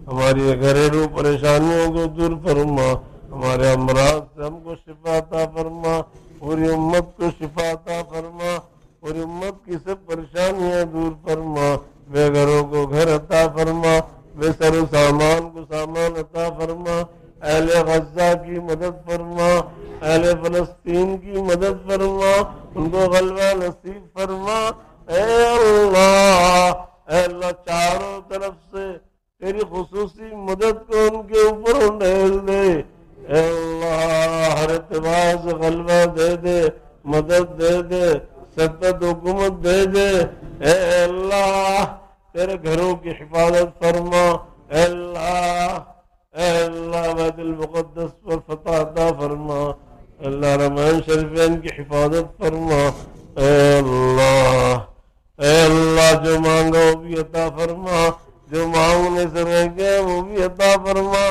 Speaker 1: ہماری گھریلو پریشانیوں کو دور فرما، ہمارے امراض سے ہم کو شفا عطا فرما، پوری امت کو شفا عطا فرما، پوری امت کی سب پریشانیاں دور فرما، بے گھروں کو گھر عطا فرما، بے سر و سامان کو سامان عطا فرما، اہل غزہ کی مدد فرما، اہل فلسطین کی مدد فرما، ان کو غلبہ نصیب فرما، اے اللہ چاروں طرف سے تیری خصوصی مدد کو ان کے اوپر انڈیل دے، اے اللہ ہر اعتبار سے غلبہ دے دے، مدد دے دے، سطوت حکومت دے دے، اے اللہ تیرے گھروں کی حفاظت فرما، اے اللہ بیت المقدس پر فتح عطا فرما، اے اللہ رحمان شریفین کی حفاظت فرما، اے اللہ جو مانگا وہ بھی عطا فرما، جو مانگنے سے رہ گئے وہ بھی عطا فرما،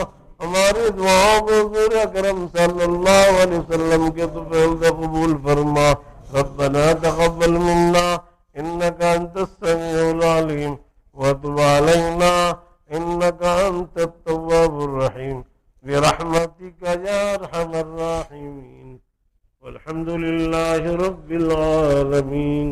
Speaker 1: ہماری دعاؤں کو حضور اکرم صلی اللہ علیہ وسلم کے طفیل سے قبول فرما، ربنا تقبل منا انك انت السميع العليم وتب علينا انك انت التواب الرحيم برحمتك يا ارحم الراحمين والحمد لله رب العالمين.